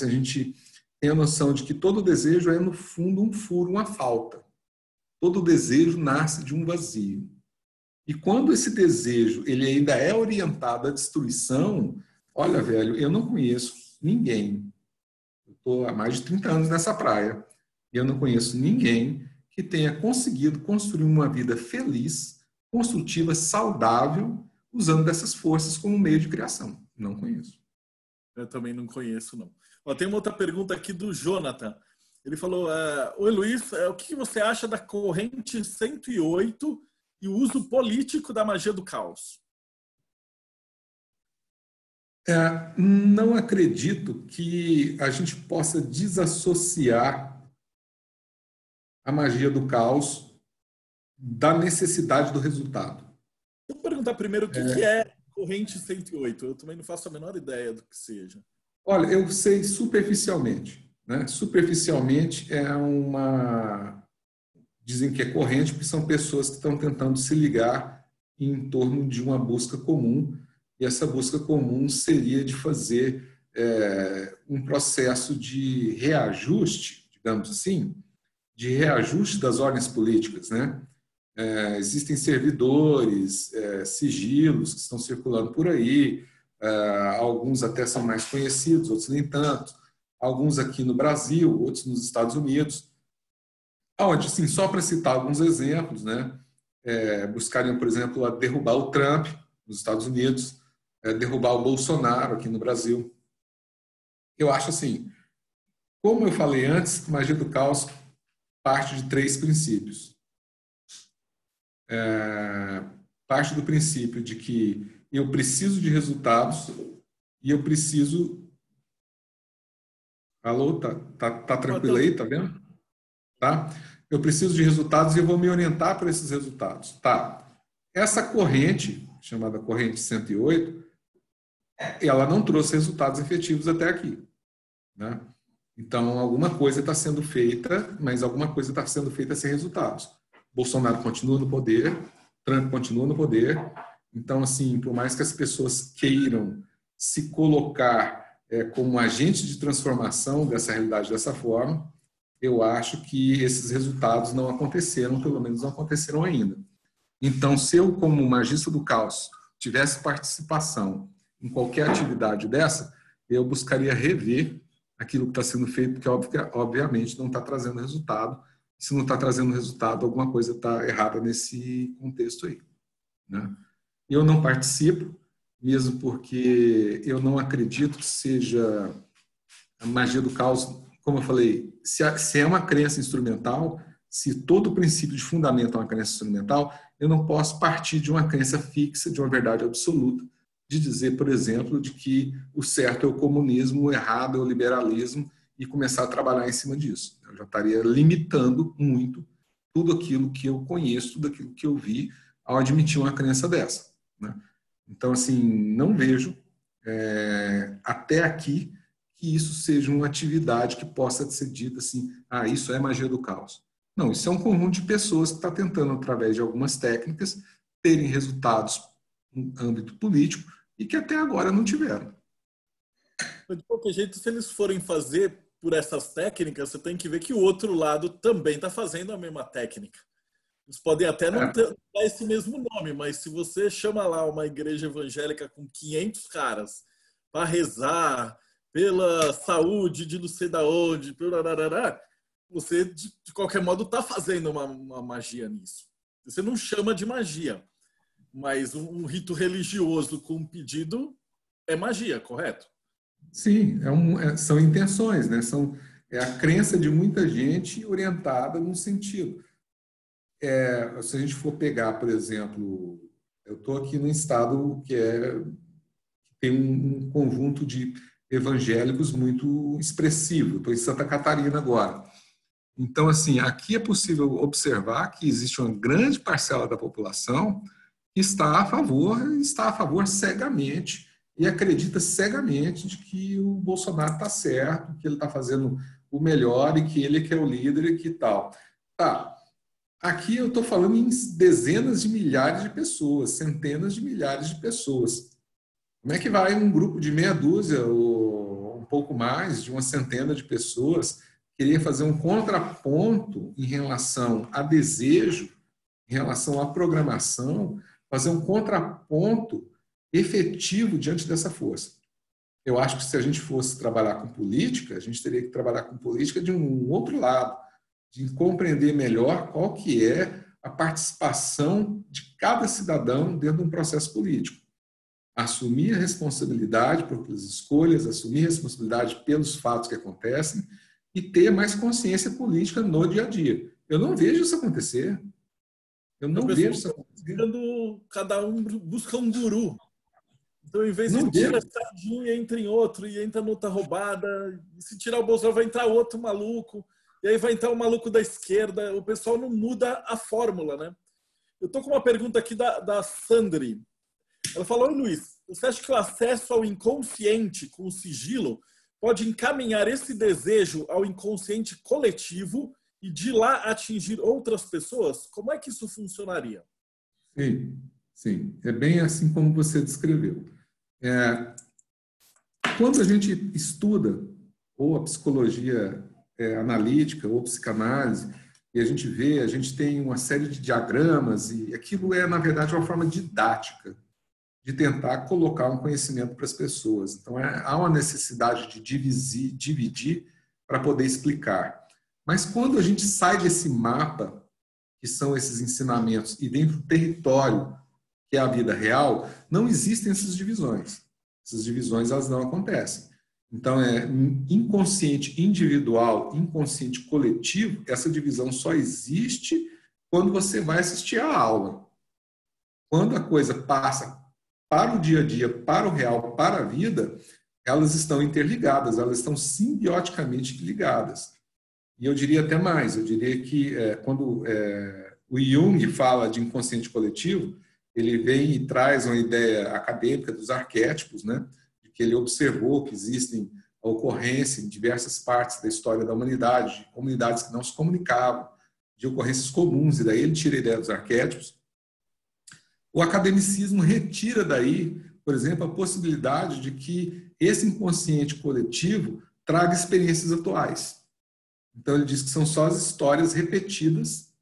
a gente tem a noção de que todo desejo é, no fundo, um furo, uma falta. Todo desejo nasce de um vazio. E quando esse desejo ele ainda é orientado à destruição, olha, velho, eu não conheço ninguém, eu estou há mais de 30 anos nessa praia, e eu não conheço ninguém que tenha conseguido construir uma vida feliz, construtiva, saudável, usando dessas forças como meio de criação. Não conheço. Eu também não conheço, não. Ó, tem uma outra pergunta aqui do Jonathan. Ele falou, oi Luiz, o que você acha da corrente 108 e o uso político da magia do caos? Não acredito que a gente possa desassociar a magia do caos da necessidade do resultado. Vou perguntar primeiro o que é corrente 108. Eu também não faço a menor ideia do que seja. Olha, eu sei superficialmente, né? Superficialmente dizem que é corrente porque são pessoas que estão tentando se ligar em torno de uma busca comum, e essa busca comum seria de fazer um processo de reajuste, digamos assim, de reajuste das ordens políticas, né? Existem servidores, sigilos que estão circulando por aí, alguns até são mais conhecidos, outros nem tanto, alguns aqui no Brasil, outros nos Estados Unidos, onde, assim, só para citar alguns exemplos, né, buscariam, por exemplo, a derrubar o Trump nos Estados Unidos, derrubar o Bolsonaro aqui no Brasil. Eu acho assim, como eu falei antes, magia do caos parte de 3 princípios. Parte do princípio de que eu preciso de resultados e eu preciso Alô, tá tranquilo aí, tá vendo? Tá? Eu preciso de resultados e eu vou me orientar para esses resultados. Tá. Essa corrente, chamada corrente 108, ela não trouxe resultados efetivos até aqui, né? Então, alguma coisa está sendo feita, mas alguma coisa está sendo feita sem resultados. Bolsonaro continua no poder, Trump continua no poder. Então, assim, por mais que as pessoas queiram se colocar como agente de transformação dessa realidade dessa forma, eu acho que esses resultados não aconteceram, pelo menos não aconteceram ainda. Então, se eu, como magista do caos, tivesse participação em qualquer atividade dessa, eu buscaria rever aquilo que está sendo feito, porque obviamente não está trazendo resultado. Se não está trazendo resultado, alguma coisa está errada nesse contexto aí, né? Eu não participo, mesmo porque eu não acredito que seja a magia do caos, como eu falei, se é uma crença instrumental, se todo o princípio de fundamento é uma crença instrumental, eu não posso partir de uma crença fixa, de uma verdade absoluta, de dizer, por exemplo, de que o certo é o comunismo, o errado é o liberalismo, e começar a trabalhar em cima disso. Eu já estaria limitando muito tudo aquilo que eu conheço, tudo aquilo que eu vi, ao admitir uma crença dessa, né? Então, assim, não vejo até aqui que isso seja uma atividade que possa ser dita assim, isso é magia do caos. Não, isso é um conjunto de pessoas que está tentando, através de algumas técnicas, terem resultados no âmbito político e que até agora não tiveram. De qualquer jeito, se eles forem fazer por essas técnicas, você tem que ver que o outro lado também está fazendo a mesma técnica. Eles podem até não dar esse mesmo nome, mas se você chama lá uma igreja evangélica com 500 caras para rezar pela saúde de não sei da onde, você, de qualquer modo, está fazendo uma magia nisso. Você não chama de magia, mas um rito religioso com um pedido é magia, correto? Sim, são intenções, né? É a crença de muita gente orientada num sentido. Se a gente for pegar, por exemplo, eu estou aqui num estado que tem um conjunto de evangélicos muito expressivo. Estou em Santa Catarina agora. Então, assim, aqui é possível observar que existe uma grande parcela da população que está a favor cegamente e acredita cegamente de que o Bolsonaro está certo, que ele está fazendo o melhor e que ele é o líder e que tal. Tá. Aqui eu estou falando em dezenas de milhares de pessoas, centenas de milhares de pessoas. Como é que vai um grupo de meia dúzia ou um pouco mais, de uma centena de pessoas, querer fazer um contraponto em relação a desejo, em relação à programação, fazer um contraponto efetivo diante dessa força? Eu acho que se a gente fosse trabalhar com política, a gente teria que trabalhar com política de um outro lado, de compreender melhor qual que é a participação de cada cidadão dentro de um processo político. Assumir a responsabilidade pelas escolhas, assumir a responsabilidade pelos fatos que acontecem e ter mais consciência política no dia a dia. Eu não vejo isso acontecer. Eu não vejo isso acontecer. Cada um busca um guru. Então, em vez Não de tirar sardinha, entra em outro e entra noutra roubada. E se tirar o Bolsonaro, vai entrar outro maluco. E aí vai entrar um maluco da esquerda. O pessoal não muda a fórmula, né? Eu tô com uma pergunta aqui da Sandri. Ela falou: Oi, Luiz, você acha que o acesso ao inconsciente com o sigilo pode encaminhar esse desejo ao inconsciente coletivo e de lá atingir outras pessoas? Como é que isso funcionaria? Sim, sim. É bem assim como você descreveu. Quando a gente estuda ou a psicologia analítica ou psicanálise, e a gente tem uma série de diagramas, e aquilo é, na verdade, uma forma didática de tentar colocar um conhecimento para as pessoas. Então, há uma necessidade de dividir para poder explicar. Mas quando a gente sai desse mapa, que são esses ensinamentos, e dentro do território, que é a vida real, não existem essas divisões. Essas divisões, elas não acontecem. Então, inconsciente individual, inconsciente coletivo, essa divisão só existe quando você vai assistir a aula. Quando a coisa passa para o dia a dia, para o real, para a vida, elas estão interligadas, elas estão simbioticamente ligadas. E eu diria até mais, eu diria que quando o Jung fala de inconsciente coletivo, ele vem e traz uma ideia acadêmica dos arquétipos, né? De que ele observou que existem a ocorrência em diversas partes da história da humanidade, de comunidades que não se comunicavam, de ocorrências comuns, e daí ele tira a ideia dos arquétipos. O academicismo retira daí, por exemplo, a possibilidade de que esse inconsciente coletivo traga experiências atuais. Então ele diz que são só as histórias repetidas,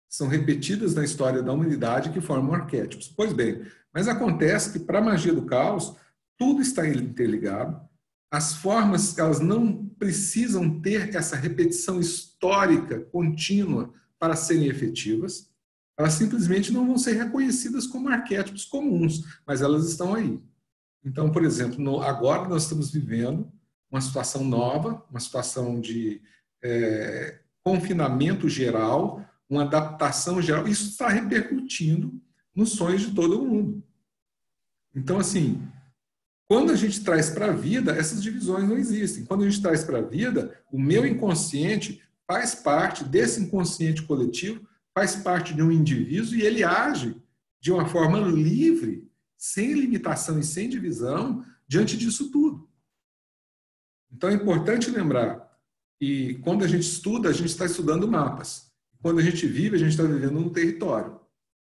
são repetidas na história da humanidade que formam arquétipos. Pois bem, mas acontece que para a magia do caos, tudo está interligado, as formas elas não precisam ter essa repetição histórica contínua para serem efetivas, elas simplesmente não vão ser reconhecidas como arquétipos comuns, mas elas estão aí. Então, por exemplo, agora nós estamos vivendo uma situação nova, uma situação de confinamento geral, uma adaptação geral, isso está repercutindo nos sonhos de todo mundo. Então, assim, quando a gente traz para a vida, essas divisões não existem. Quando a gente traz para a vida, o meu inconsciente faz parte desse inconsciente coletivo, faz parte de um indivíduo e ele age de uma forma livre, sem limitação e sem divisão, diante disso tudo. Então é importante lembrar que quando a gente estuda, a gente está estudando mapas. Quando a gente vive, a gente está vivendo um território.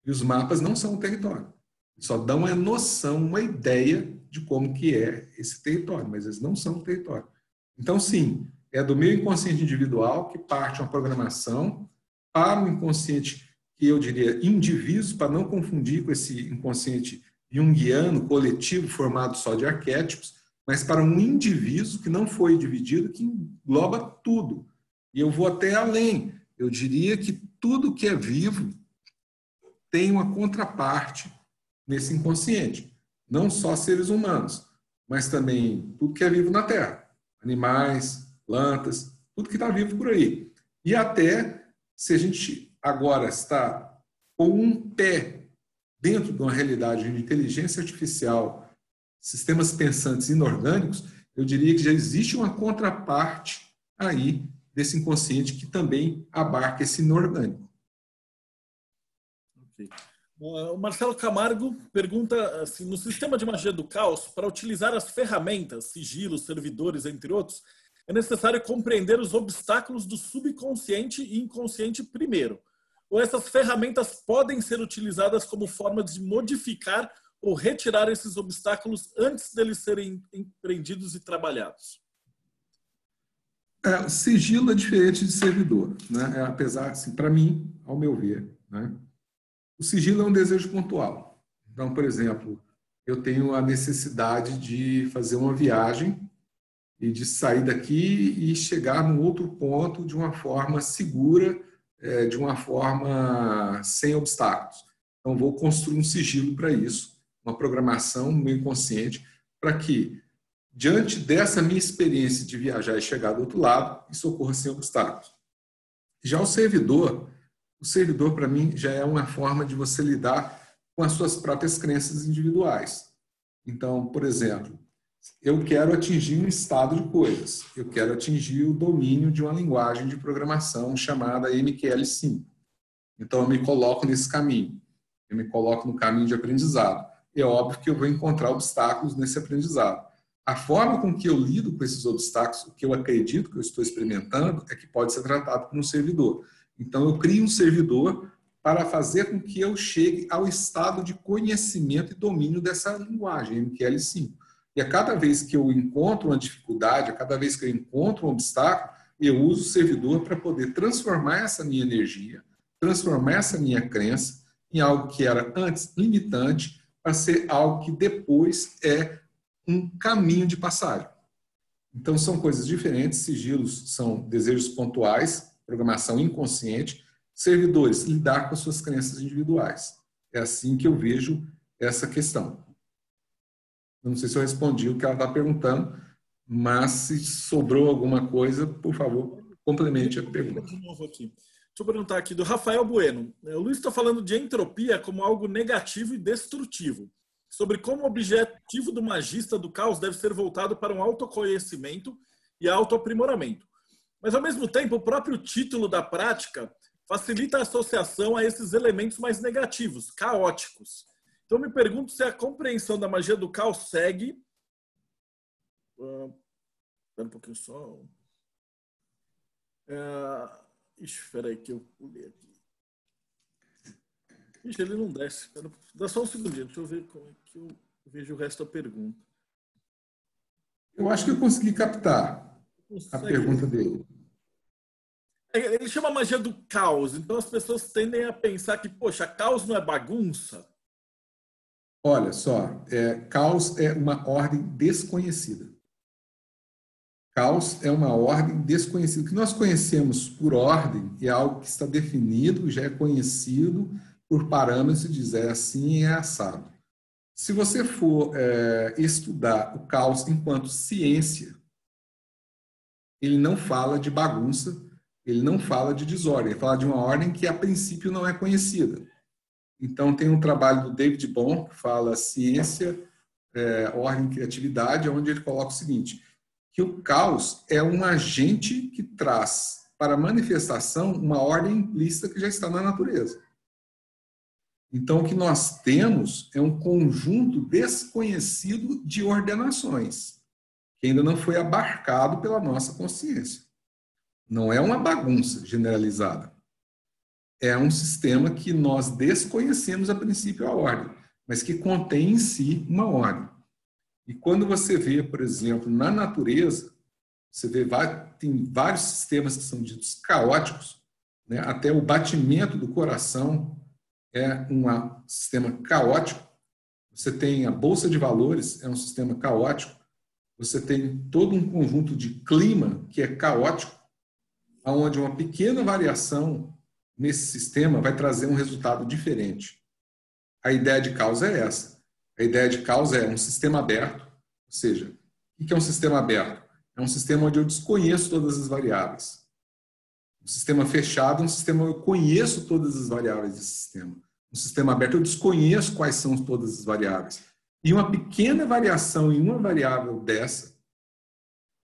E os mapas não são um território. Só dão uma noção, uma ideia de como que é esse território, mas eles não são um território. Então, sim, é do meu inconsciente individual que parte uma programação para um inconsciente que eu diria indivíduo, para não confundir com esse inconsciente junguiano, coletivo, formado só de arquétipos, mas para um indivíduo que não foi dividido, que engloba tudo. E eu vou até além. Eu diria que tudo que é vivo tem uma contraparte nesse inconsciente. Não só seres humanos, mas também tudo que é vivo na Terra. Animais, plantas, tudo que está vivo por aí. E até se a gente agora está com um pé dentro de uma realidade de inteligência artificial, sistemas pensantes inorgânicos, eu diria que já existe uma contraparte aí desse inconsciente que também abarca esse inorgânico. Okay. O Marcelo Camargo pergunta assim, no sistema de magia do caos, para utilizar as ferramentas, sigilos, servidores, entre outros, é necessário compreender os obstáculos do subconsciente e inconsciente primeiro. Ou essas ferramentas podem ser utilizadas como forma de modificar ou retirar esses obstáculos antes deles serem empreendidos e trabalhados? O sigilo é diferente de servidor, né? Apesar, assim, para mim, ao meu ver, né? O sigilo é um desejo pontual. Então, por exemplo, eu tenho a necessidade de fazer uma viagem e de sair daqui e chegar num outro ponto de uma forma segura, de uma forma sem obstáculos. Então, vou construir um sigilo para isso, uma programação no meu inconsciente, para que, diante dessa minha experiência de viajar e chegar do outro lado, isso ocorra sem obstáculos. Já o servidor para mim já é uma forma de você lidar com as suas próprias crenças individuais. Então, por exemplo, eu quero atingir um estado de coisas, eu quero atingir o domínio de uma linguagem de programação chamada MQL5. Então, eu me coloco nesse caminho, eu me coloco no caminho de aprendizado. É óbvio que eu vou encontrar obstáculos nesse aprendizado. A forma com que eu lido com esses obstáculos, o que eu acredito que eu estou experimentando, é que pode ser tratado como um servidor. Então, eu crio um servidor para fazer com que eu chegue ao estado de conhecimento e domínio dessa linguagem, MQL5. E a cada vez que eu encontro uma dificuldade, a cada vez que eu encontro um obstáculo, eu uso o servidor para poder transformar essa minha energia, transformar essa minha crença em algo que era antes limitante, para ser algo que depois é um caminho de passagem. Então, são coisas diferentes. Sigilos são desejos pontuais, programação inconsciente. Servidores, lidar com as suas crenças individuais. É assim que eu vejo essa questão. Não sei se eu respondi o que ela está perguntando, mas se sobrou alguma coisa, por favor, complemente a pergunta. De novo aqui. Deixa eu perguntar aqui do Rafael Bueno. O Luiz está falando de entropia como algo negativo e destrutivo. sobre como o objetivo do magista do caos deve ser voltado para um autoconhecimento e autoaprimoramento. Mas, ao mesmo tempo, o próprio título da prática facilita a associação a esses elementos mais negativos, caóticos. Então, me pergunto se a compreensão da magia do caos segue... Espera um pouquinho só... Espera aí que eu pulei aqui. Ixi, ele não desce. Dá só um segundinho, deixa eu ver como é que eu vejo o resto da pergunta. Eu acho que eu consegui captar a pergunta dele. Ele chama a magia do caos, então as pessoas tendem a pensar que, poxa, caos não é bagunça? Olha só, caos é uma ordem desconhecida. Caos é uma ordem desconhecida. O que nós conhecemos por ordem é algo que está definido, já é conhecido por parâmetros e dizer assim é assado. Se você for estudar o caos enquanto ciência, ele não fala de bagunça, ele não fala de desordem, ele fala de uma ordem que a princípio não é conhecida. Então tem um trabalho do David Bohm que fala ciência, ordem e criatividade, onde ele coloca o seguinte, que o caos é um agente que traz para a manifestação uma ordem implícita que já está na natureza. Então, o que nós temos é um conjunto desconhecido de ordenações, que ainda não foi abarcado pela nossa consciência. Não é uma bagunça generalizada. É um sistema que nós desconhecemos a princípio a ordem, mas que contém em si uma ordem. E quando você vê, por exemplo, na natureza, você vê tem vários sistemas que são ditos caóticos, né? Até o batimento do coração é um sistema caótico. Você tem a bolsa de valores, é um sistema caótico. Você tem todo um conjunto de clima que é caótico, onde uma pequena variação nesse sistema vai trazer um resultado diferente. A ideia de caos é essa. A ideia de caos é um sistema aberto, ou seja, o que é um sistema aberto? É um sistema onde eu desconheço todas as variáveis. Um sistema fechado é um sistema onde eu conheço todas as variáveis desse sistema. Um sistema aberto eu desconheço quais são todas as variáveis. E uma pequena variação em uma variável dessa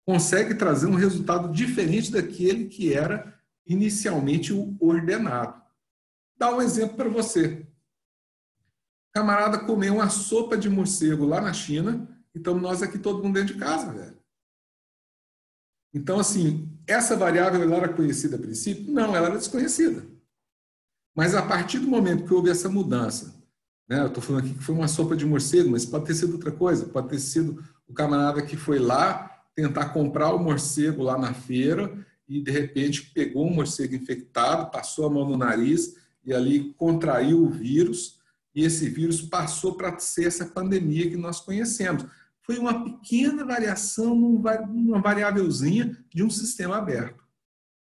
consegue trazer um resultado diferente daquele que era inicialmente o ordenado. Dá um exemplo para você. Camarada comeu uma sopa de morcego lá na China e estamos nós aqui todo mundo dentro de casa, velho. Então, assim, essa variável ela era conhecida a princípio? Não, ela era desconhecida. Mas a partir do momento que houve essa mudança, né, eu estou falando aqui que foi uma sopa de morcego, mas pode ter sido outra coisa, pode ter sido o camarada que foi lá tentar comprar o morcego lá na feira e, de repente, pegou um morcego infectado, passou a mão no nariz e ali contraiu o vírus, e esse vírus passou para ser essa pandemia que nós conhecemos. Foi uma pequena variação numa variávelzinha de um sistema aberto.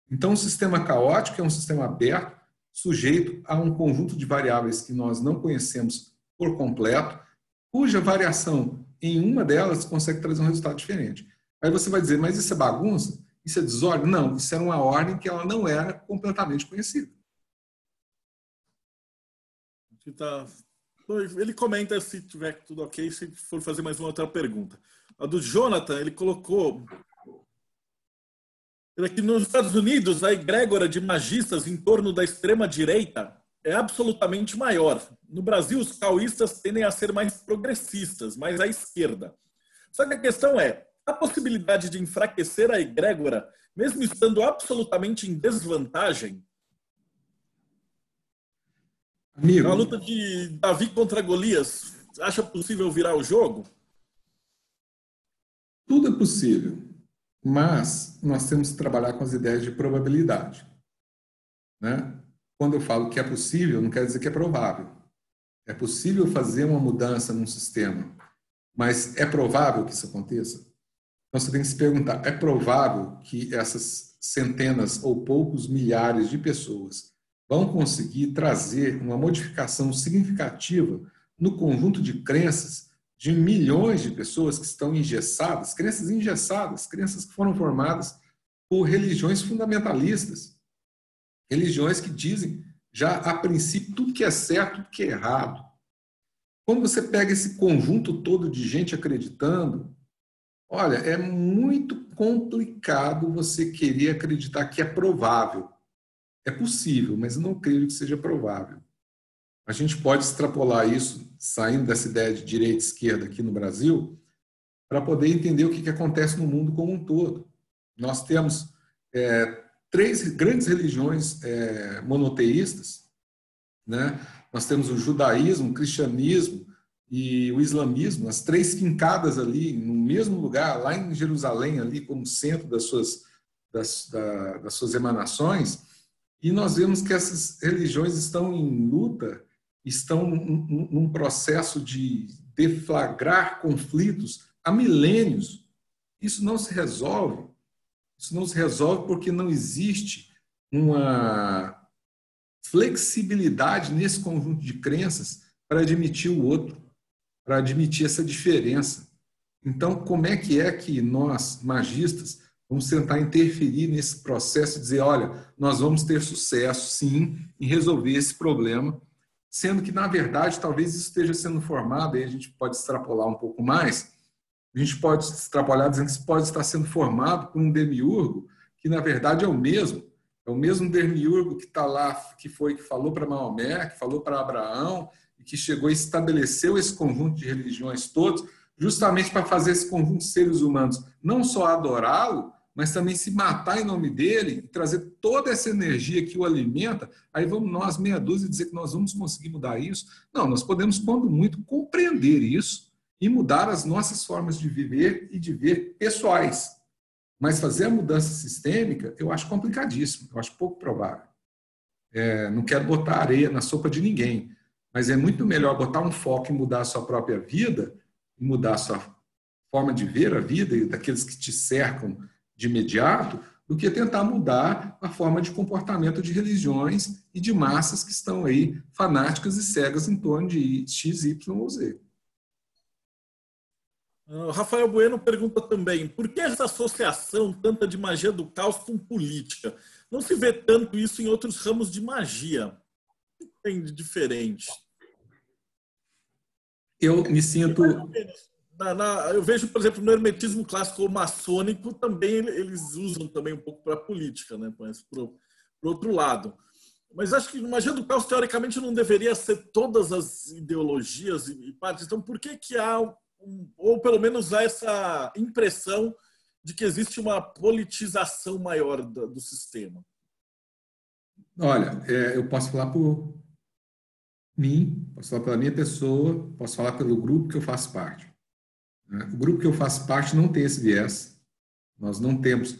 Então, um sistema caótico é um sistema aberto, sujeito a um conjunto de variáveis que nós não conhecemos por completo, cuja variação em uma delas consegue trazer um resultado diferente. Aí você vai dizer, mas isso é bagunça? Isso é desordem? Não, isso era uma ordem que ela não era completamente conhecida. Ele comenta se tiver tudo ok, se for fazer mais uma outra pergunta. A do Jonathan, ele colocou que nos Estados Unidos a egrégora de magistas em torno da extrema-direita é absolutamente maior. No Brasil, os caoístas tendem a ser mais progressistas, mais à esquerda. Só que a questão é, a possibilidade de enfraquecer a egrégora, mesmo estando absolutamente em desvantagem? Amigo, A luta de Davi contra Golias, acha possível virar o jogo? tudo é possível, mas nós temos que trabalhar com as ideias de probabilidade, né? Quando eu falo que é possível, não quer dizer que é provável. É possível fazer uma mudança num sistema, mas é provável que isso aconteça? Então você tem que se perguntar, é provável que essas centenas ou poucos milhares de pessoas vão conseguir trazer uma modificação significativa no conjunto de crenças de milhões de pessoas que estão engessadas, crenças que foram formadas por religiões fundamentalistas, religiões que dizem já a princípio tudo que é certo, tudo que é errado. Quando você pega esse conjunto todo de gente acreditando, olha, é muito complicado você querer acreditar que é provável. É possível, mas eu não creio que seja provável. A gente pode extrapolar isso, saindo dessa ideia de direita e esquerda aqui no Brasil, para poder entender o que acontece no mundo como um todo. Nós temos 3 grandes religiões monoteístas, né? Nós temos o judaísmo, o cristianismo e o islamismo, as 3 fincadas ali no mesmo lugar, lá em Jerusalém, ali como centro das suas emanações, e nós vemos que essas religiões estão em luta, estão num processo de deflagrar conflitos há milênios. Isso não se resolve. Isso não se resolve porque não existe uma flexibilidade nesse conjunto de crenças para admitir o outro, para admitir essa diferença. Então, como é que nós, magistas, vamos tentar interferir nesse processo e dizer, olha, nós vamos ter sucesso, sim, em resolver esse problema, sendo que, na verdade, talvez isso esteja sendo formado, aí a gente pode extrapolar um pouco mais, a gente pode extrapolar dizendo que isso pode estar sendo formado por um demiurgo que, na verdade, é o mesmo demiurgo que está lá, que falou para Maomé, que falou para Abraão, e que chegou e estabeleceu esse conjunto de religiões todos, justamente para fazer esse conjunto de seres humanos não só adorá-lo, mas também se matar em nome dele e trazer toda essa energia que o alimenta. Aí vamos nós, meia dúzia, dizer que nós vamos conseguir mudar isso? Não, nós podemos, quando muito, compreender isso e mudar as nossas formas de viver e de ver pessoais. Mas fazer a mudança sistêmica, eu acho complicadíssimo, eu acho pouco provável. Não quero botar areia na sopa de ninguém, mas é muito melhor botar um foco em mudar a sua própria vida, em mudar a sua forma de ver a vida e daqueles que te cercam de imediato, do que tentar mudar a forma de comportamento de religiões e de massas que estão aí fanáticas e cegas em torno de X, Y ou Z. Rafael Bueno pergunta também, por que essa associação tanta de magia do caos com política? Não se vê tanto isso em outros ramos de magia. O que tem de diferente? Eu me sinto... Eu vejo, por exemplo, no hermetismo clássico ou maçônico, também eles usam também um pouco para a política, né? Para o outro lado. Mas acho que magia do caos, teoricamente, não deveria ser todas as ideologias e partes. Então, por que há, ou pelo menos há essa impressão de que existe uma politização maior do sistema? Olha, eu posso falar por mim, posso falar pela minha pessoa, posso falar pelo grupo que eu faço parte. O grupo que eu faço parte não tem esse viés. Nós não temos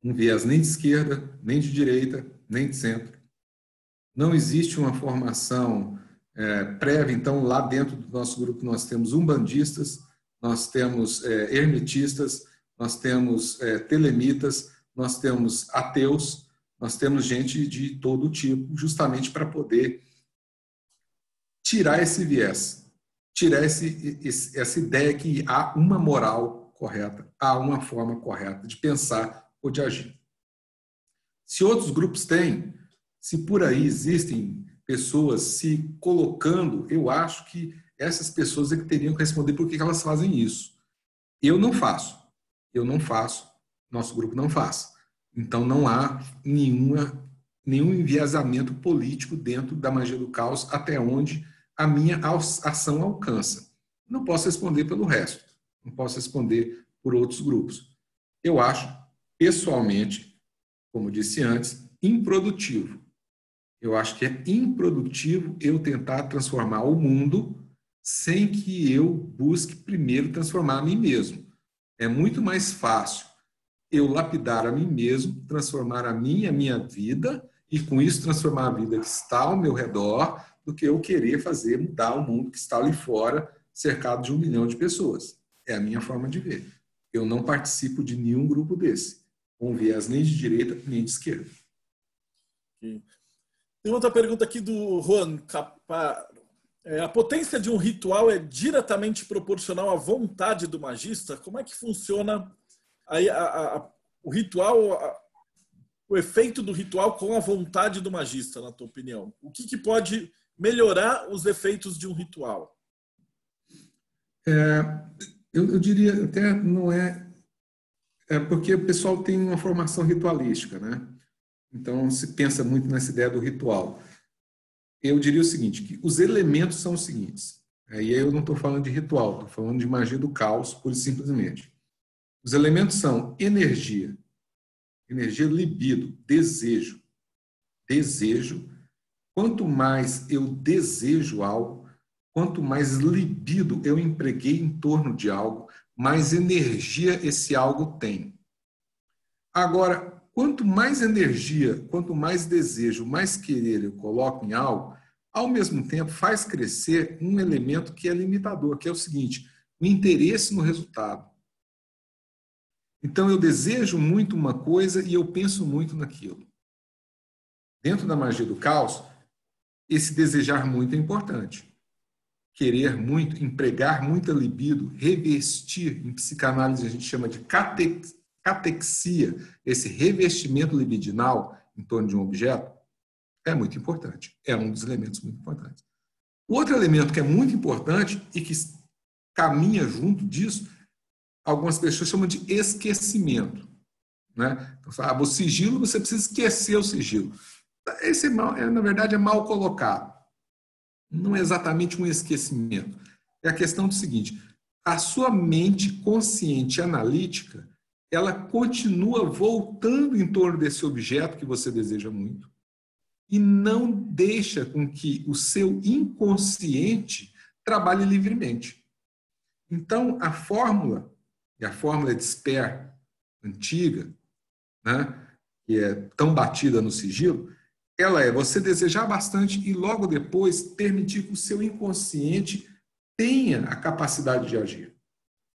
um viés nem de esquerda, nem de direita, nem de centro. Não existe uma formação prévia. Então, lá dentro do nosso grupo, nós temos umbandistas, nós temos hermetistas, nós temos telemitas, nós temos ateus, nós temos gente de todo tipo, justamente para poder tirar esse viés, tirar essa ideia que há uma moral correta, há uma forma correta de pensar ou de agir. Se outros grupos têm, se por aí existem pessoas se colocando, eu acho que essas pessoas é que teriam que responder por que elas fazem isso. Eu não faço, nosso grupo não faz. Então não há nenhum enviesamento político dentro da magia do caos até onde a minha ação alcança. Não posso responder pelo resto, não posso responder por outros grupos. Eu acho, pessoalmente, como disse antes, improdutivo. Eu acho que é improdutivo eu tentar transformar o mundo sem que eu busque primeiro transformar a mim mesmo. É muito mais fácil eu lapidar a mim mesmo, transformar a minha vida e com isso transformar a vida que está ao meu redor, do que eu querer fazer mudar o mundo que está ali fora, cercado de 1 milhão de pessoas. É a minha forma de ver. Eu não participo de nenhum grupo desse, com viés nem de direita nem de esquerda. Tem outra pergunta aqui do Juan Caparo. A potência de um ritual é diretamente proporcional à vontade do magista? Como é que funciona aí o ritual, o efeito do ritual com a vontade do magista, na tua opinião? O que pode melhorar os efeitos de um ritual? Eu diria até não é porque o pessoal tem uma formação ritualística, né? Então se pensa muito nessa ideia do ritual. Eu diria o seguinte, que os elementos são os seguintes. Aí eu não estou falando de ritual, estou falando de magia do caos, pura e simplesmente. Os elementos são energia, libido, desejo. Desejo. Quanto mais eu desejo algo, quanto mais libido eu empreguei em torno de algo, mais energia esse algo tem. Agora, quanto mais energia, quanto mais desejo, mais querer eu coloco em algo, ao mesmo tempo faz crescer um elemento que é limitador, que é o seguinte, o interesse no resultado. Então, eu desejo muito uma coisa e eu penso muito naquilo. Dentro da magia do caos, esse desejar muito é importante. Querer muito, empregar muita libido, revestir, em psicanálise a gente chama de catexia, esse revestimento libidinal em torno de um objeto, é muito importante. É um dos elementos muito importantes. O outro elemento que é muito importante e que caminha junto disso, algumas pessoas chamam de esquecimento. Né? Então, o sigilo, você precisa esquecer o sigilo. Esse na verdade, é mal colocado. Não é exatamente um esquecimento. É a questão do seguinte, a sua mente consciente analítica, ela continua voltando em torno desse objeto que você deseja muito e não deixa com que o seu inconsciente trabalhe livremente. Então, a fórmula, e a fórmula de Sper, antiga, né, que é tão batida no sigilo, ela é você desejar bastante e logo depois permitir que o seu inconsciente tenha a capacidade de agir.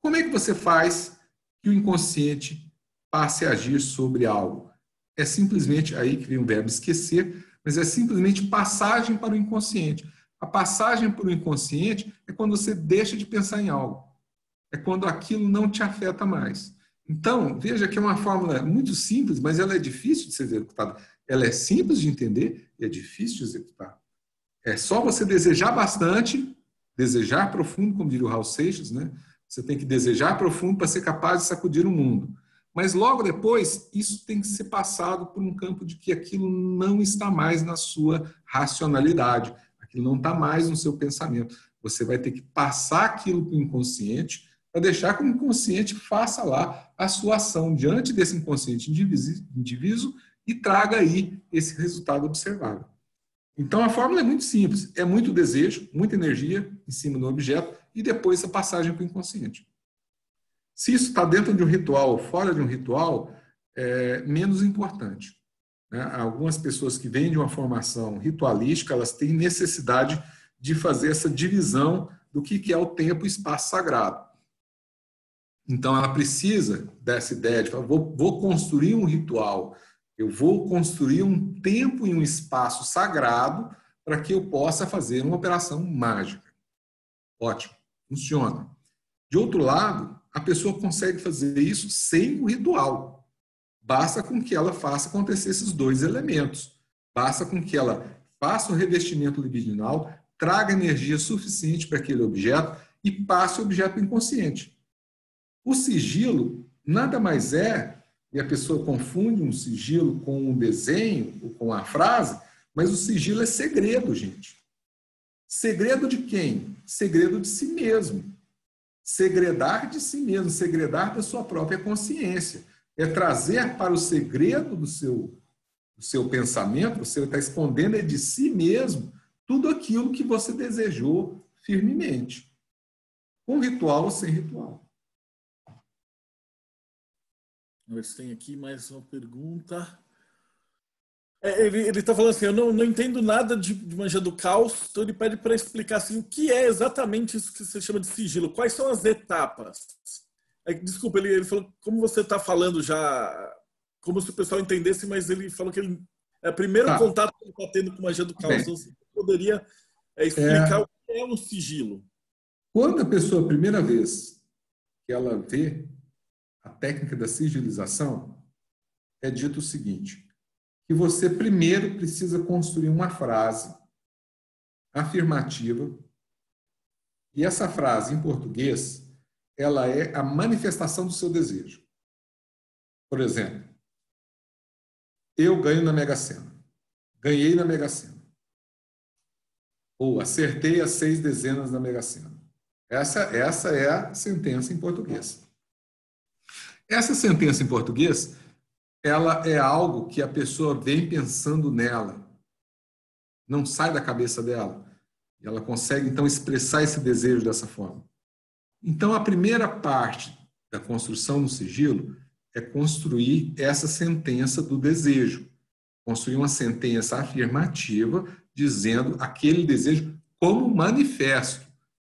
Como é que você faz que o inconsciente passe a agir sobre algo? É simplesmente, aí que vem o verbo esquecer, mas é simplesmente passagem para o inconsciente. A passagem para o inconsciente é quando você deixa de pensar em algo. É quando aquilo não te afeta mais. Então, veja que é uma fórmula muito simples, mas ela é difícil de ser executada. Ela é simples de entender e é difícil de executar. É só você desejar bastante, desejar profundo, como diria o Raul Seixas, né? Você tem que desejar profundo para ser capaz de sacudir o mundo. Mas logo depois, isso tem que ser passado por um campo de que aquilo não está mais na sua racionalidade, aquilo não está mais no seu pensamento. Você vai ter que passar aquilo para o inconsciente para deixar que o inconsciente faça lá a sua ação diante desse inconsciente indivíduo e traga aí esse resultado observável. Então, a fórmula é muito simples. É muito desejo, muita energia em cima do objeto e depois a passagem para o inconsciente. Se isso está dentro de um ritual ou fora de um ritual, é menos importante. Né? Algumas pessoas que vêm de uma formação ritualística, elas têm necessidade de fazer essa divisão do que é o tempo e espaço sagrado. Então, ela precisa dessa ideia de falar, vou construir um ritual, eu vou construir um tempo e um espaço sagrado para que eu possa fazer uma operação mágica. Ótimo, funciona. De outro lado, a pessoa consegue fazer isso sem o ritual. Basta com que ela faça acontecer esses dois elementos. Basta com que ela faça um revestimento libidinal, traga energia suficiente para aquele objeto e passe o objeto inconsciente. O sigilo nada mais é, e a pessoa confunde um sigilo com um desenho ou com a frase, mas o sigilo é segredo, gente. Segredo de quem? Segredo de si mesmo. Segredar de si mesmo, segredar da sua própria consciência. É trazer para o segredo do seu pensamento, você está escondendo de si mesmo tudo aquilo que você desejou firmemente. Com ritual ou sem ritual. Vamos ver se tem aqui mais uma pergunta. Ele está falando assim, eu não entendo nada de magia do caos, então ele pede para explicar assim, o que é exatamente isso que você chama de sigilo, quais são as etapas? Desculpa, ele falou, como você está falando já, como se o pessoal entendesse, mas ele falou que é o primeiro contato que ele está tendo com magia do caos, então você poderia explicar o que é um sigilo? Quando a pessoa, a primeira vez que ela vê a técnica da sigilização, é dito o seguinte, que você primeiro precisa construir uma frase afirmativa E essa frase, em português, ela é a manifestação do seu desejo. Por exemplo, eu ganho na Mega Sena. Ganhei na Mega Sena. Ou acertei as 6 dezenas da Mega Sena. Essa é a sentença em português. Essa sentença em português, ela é algo que a pessoa vem pensando nela. Não sai da cabeça dela. E ela consegue, então, expressar esse desejo dessa forma. Então, a primeira parte da construção do sigilo é construir essa sentença do desejo. Construir uma sentença afirmativa dizendo aquele desejo como manifesto.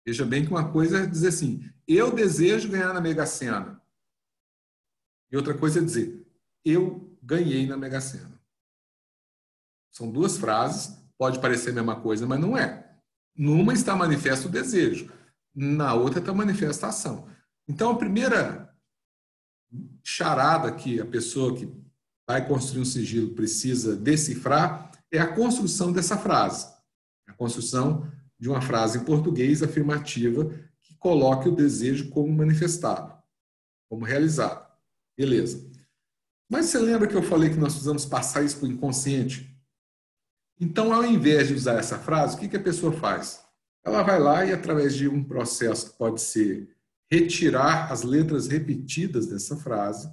Veja bem que uma coisa é dizer assim, eu desejo ganhar na Mega Sena. E outra coisa é dizer, eu ganhei na Mega Sena. São 2 frases, pode parecer a mesma coisa, mas não é. Numa está manifesto o desejo, na outra está manifesta a ação. Então, a primeira charada que a pessoa que vai construir um sigilo precisa decifrar é a construção dessa frase. A construção de uma frase em português afirmativa que coloque o desejo como manifestado, como realizado. Beleza. Mas você lembra que eu falei que nós precisamos passar isso para o inconsciente? Então, ao invés de usar essa frase, o que a pessoa faz? Ela vai lá e, através de um processo que pode ser retirar as letras repetidas dessa frase,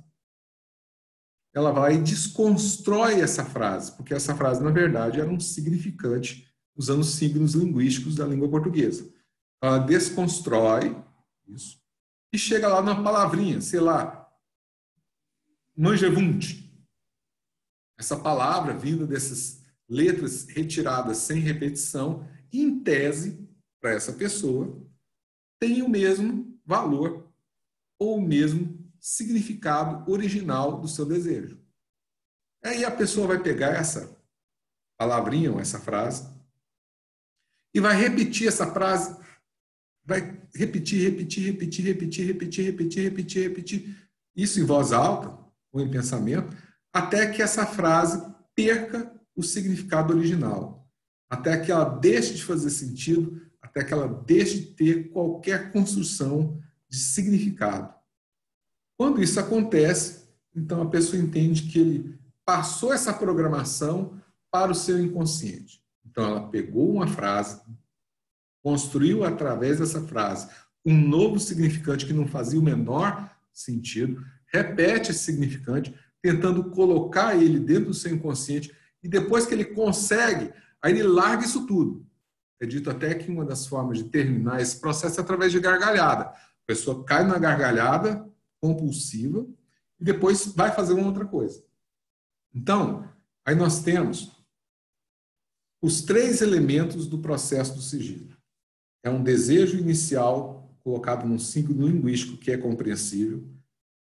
ela vai e desconstrói essa frase, porque essa frase, na verdade, era um significante usando os signos linguísticos da língua portuguesa. Ela desconstrói isso e chega lá numa palavrinha, sei lá, manjevunt. Essa palavra vinda dessas letras retiradas sem repetição, em tese, para essa pessoa, tem o mesmo valor ou o mesmo significado original do seu desejo. Aí a pessoa vai pegar essa palavrinha ou essa frase e vai repetir essa frase, vai repetir, isso em voz alta ou em pensamento, até que essa frase perca o significado original, até que ela deixe de fazer sentido, até que ela deixe de ter qualquer construção de significado. Quando isso acontece, então a pessoa entende que ele passou essa programação para o seu inconsciente. Então ela pegou uma frase, construiu através dessa frase um novo significante que não fazia o menor sentido, repete esse significante, tentando colocar ele dentro do seu inconsciente, e depois que ele consegue, aí ele larga isso tudo. É dito até que uma das formas de terminar esse processo é através de gargalhada. A pessoa cai na gargalhada compulsiva e depois vai fazer uma outra coisa. Então, aí nós temos os 3 elementos do processo do sigilo. É um desejo inicial colocado num signo linguístico que é compreensível,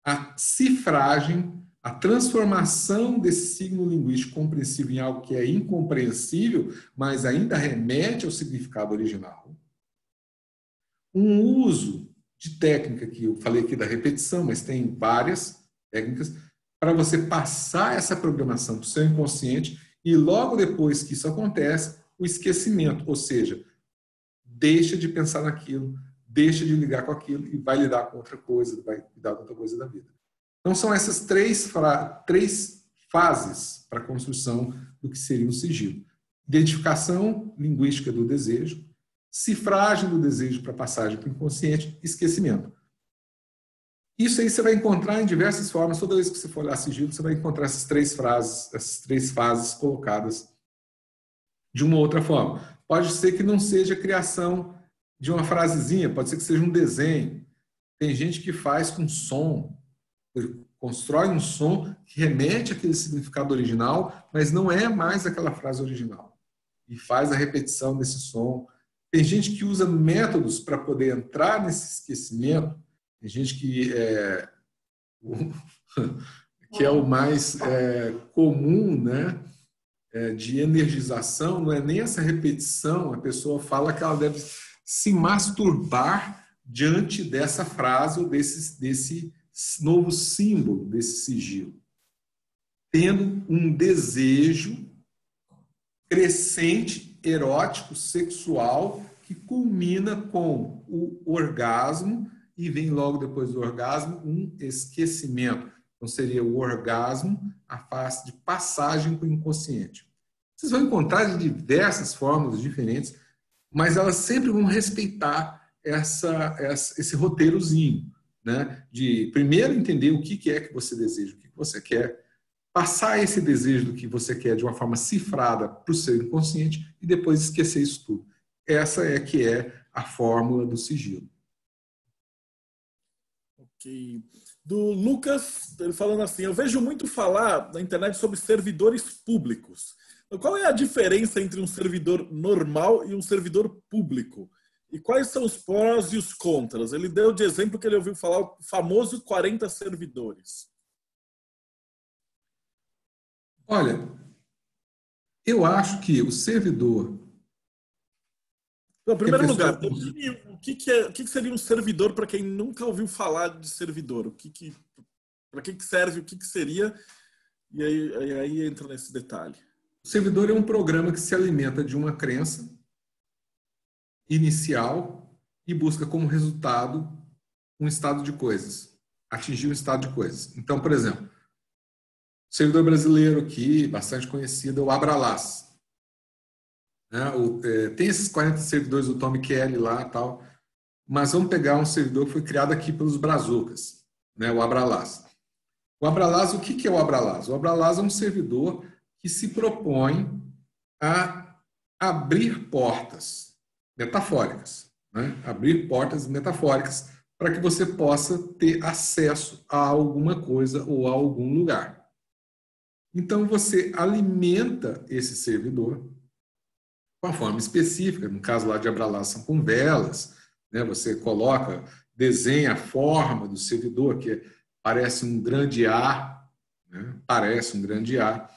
a cifragem, a transformação desse signo linguístico compreensível em algo que é incompreensível, mas ainda remete ao significado original. Um uso de técnica, que eu falei aqui da repetição, mas tem várias técnicas, para você passar essa programação para o seu inconsciente e logo depois que isso acontece, o esquecimento, ou seja, deixa de pensar naquilo, deixa de ligar com aquilo e vai lidar com outra coisa, vai lidar com outra coisa da vida. Então, são essas 3 fases para a construção do que seria um sigilo. Identificação linguística do desejo, cifragem do desejo para passagem para o inconsciente, esquecimento. Isso aí você vai encontrar em diversas formas. Toda vez que você for olhar sigilo, você vai encontrar essas 3 fases colocadas de uma outra forma. Pode ser que não seja a criação de uma frasezinha, pode ser que seja um desenho. Tem gente que faz com som, constrói um som que remete àquele significado original, mas não é mais aquela frase original. E faz a repetição desse som. Tem gente que usa métodos para poder entrar nesse esquecimento. Tem gente que é o mais comum, né? De energização, não é nem essa repetição, a pessoa fala que ela deve se masturbar diante dessa frase ou desse novo símbolo, desse sigilo, tendo um desejo crescente, erótico, sexual, que culmina com o orgasmo e vem logo depois do orgasmo um esquecimento. Então, seria o orgasmo, a fase de passagem para o inconsciente. Vocês vão encontrar de diversas fórmulas diferentes, mas elas sempre vão respeitar esse roteirozinho, né? De primeiro entender o que é que você deseja, o que você quer, passar esse desejo do que você quer de uma forma cifrada para o seu inconsciente e depois esquecer isso tudo. Essa é que é a fórmula do sigilo. Ok. Do Lucas, ele falando assim, eu vejo muito falar na internet sobre servidores públicos. Então, qual é a diferença entre um servidor normal e um servidor público? E quais são os prós e os contras? Ele deu de exemplo que ele ouviu falar o famoso 40 servidores. Olha, eu acho que o servidor... Em primeiro lugar, o que seria um servidor para quem nunca ouviu falar de servidor? Para que serve, o que seria? E aí entra nesse detalhe. O servidor é um programa que se alimenta de uma crença inicial e busca como resultado um estado de coisas, atingir um estado de coisas. Então, por exemplo, o servidor brasileiro aqui, bastante conhecido, é o Abralas. Tem esses 40 servidores do Tom Kelly lá e tal, mas vamos pegar um servidor que foi criado aqui pelos brazucas, né, o Abralas. O Abralas, o que é o Abralas? O Abralas é um servidor que se propõe a abrir portas metafóricas, né? Abrir portas metafóricas para que você possa ter acesso a alguma coisa ou a algum lugar. Então, você alimenta esse servidor com uma forma específica, no caso lá de Abralas são com velas, né? Você coloca, desenha a forma do servidor, que parece um grande A, né? Parece um grande A,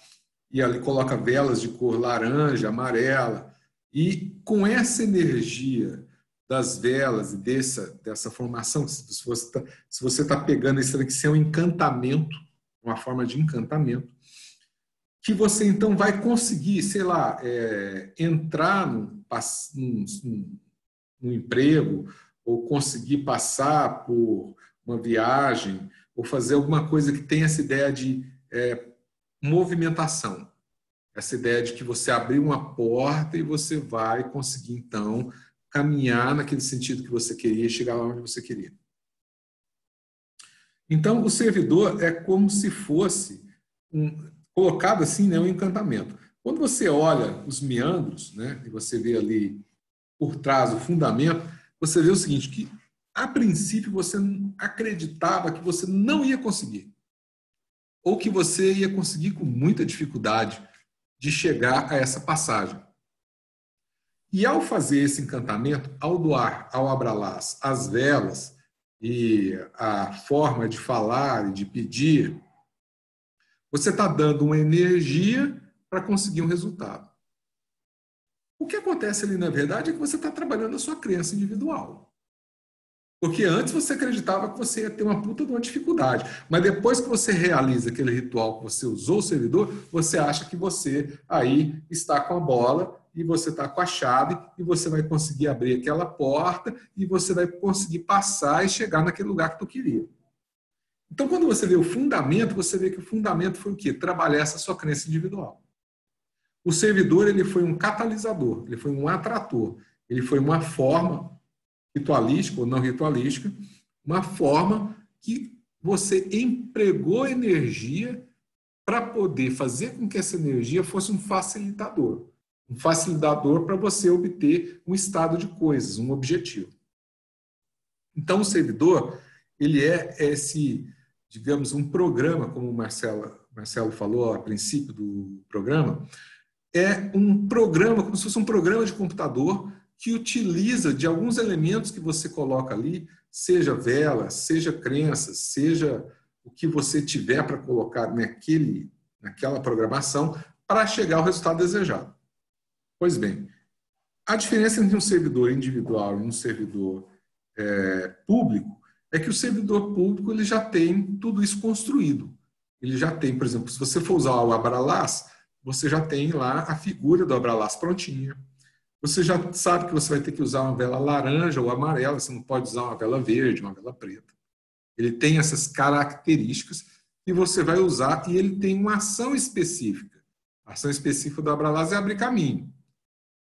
e ali coloca velas de cor laranja, amarela, e com essa energia das velas e dessa formação, se você está pegando isso aqui, isso é um encantamento, uma forma de encantamento, que você então vai conseguir, sei lá, entrar num emprego, ou conseguir passar por uma viagem, ou fazer alguma coisa que tenha essa ideia de movimentação. Essa ideia de que você abriu uma porta e você vai conseguir, então, caminhar naquele sentido que você queria e chegar lá onde você queria. Então, o servidor é como se fosse colocado assim, né, um encantamento. Quando você olha os meandros, né, e você vê ali por trás o fundamento, você vê o seguinte, que a princípio você acreditava que você não ia conseguir, ou que você ia conseguir com muita dificuldade de chegar a essa passagem. E ao fazer esse encantamento, ao doar ao Abralas as velas e a forma de falar e de pedir, você está dando uma energia para conseguir um resultado. O que acontece ali, na verdade, é que você está trabalhando a sua crença individual. Porque antes você acreditava que você ia ter uma puta de uma dificuldade. Mas depois que você realiza aquele ritual que você usou o servidor, você acha que você aí está com a bola e você está com a chave e você vai conseguir abrir aquela porta e você vai conseguir passar e chegar naquele lugar que tu queria. Então, quando você vê o fundamento, você vê que o fundamento foi o quê? Trabalhar essa sua crença individual. O servidor, ele foi um catalisador, ele foi um atrator, ele foi uma forma ritualística ou não ritualística, uma forma que você empregou energia para poder fazer com que essa energia fosse um facilitador para você obter um estado de coisas, um objetivo. Então, o servidor, ele é esse, digamos, um programa, como o Marcelo falou a princípio do programa, é um programa, como se fosse um programa de computador que utiliza de alguns elementos que você coloca ali, seja vela, seja crenças, seja o que você tiver para colocar naquela programação para chegar ao resultado desejado. Pois bem, a diferença entre um servidor individual e um servidor público é que o servidor público ele já tem tudo isso construído. Ele já tem, por exemplo, se você for usar o Abralas, você já tem lá a figura do Abralas prontinha. você já sabe que você vai ter que usar uma vela laranja ou amarela, você não pode usar uma vela verde, uma vela preta. Ele tem essas características que você vai usar e ele tem uma ação específica. A ação específica do Abralas é abrir caminho.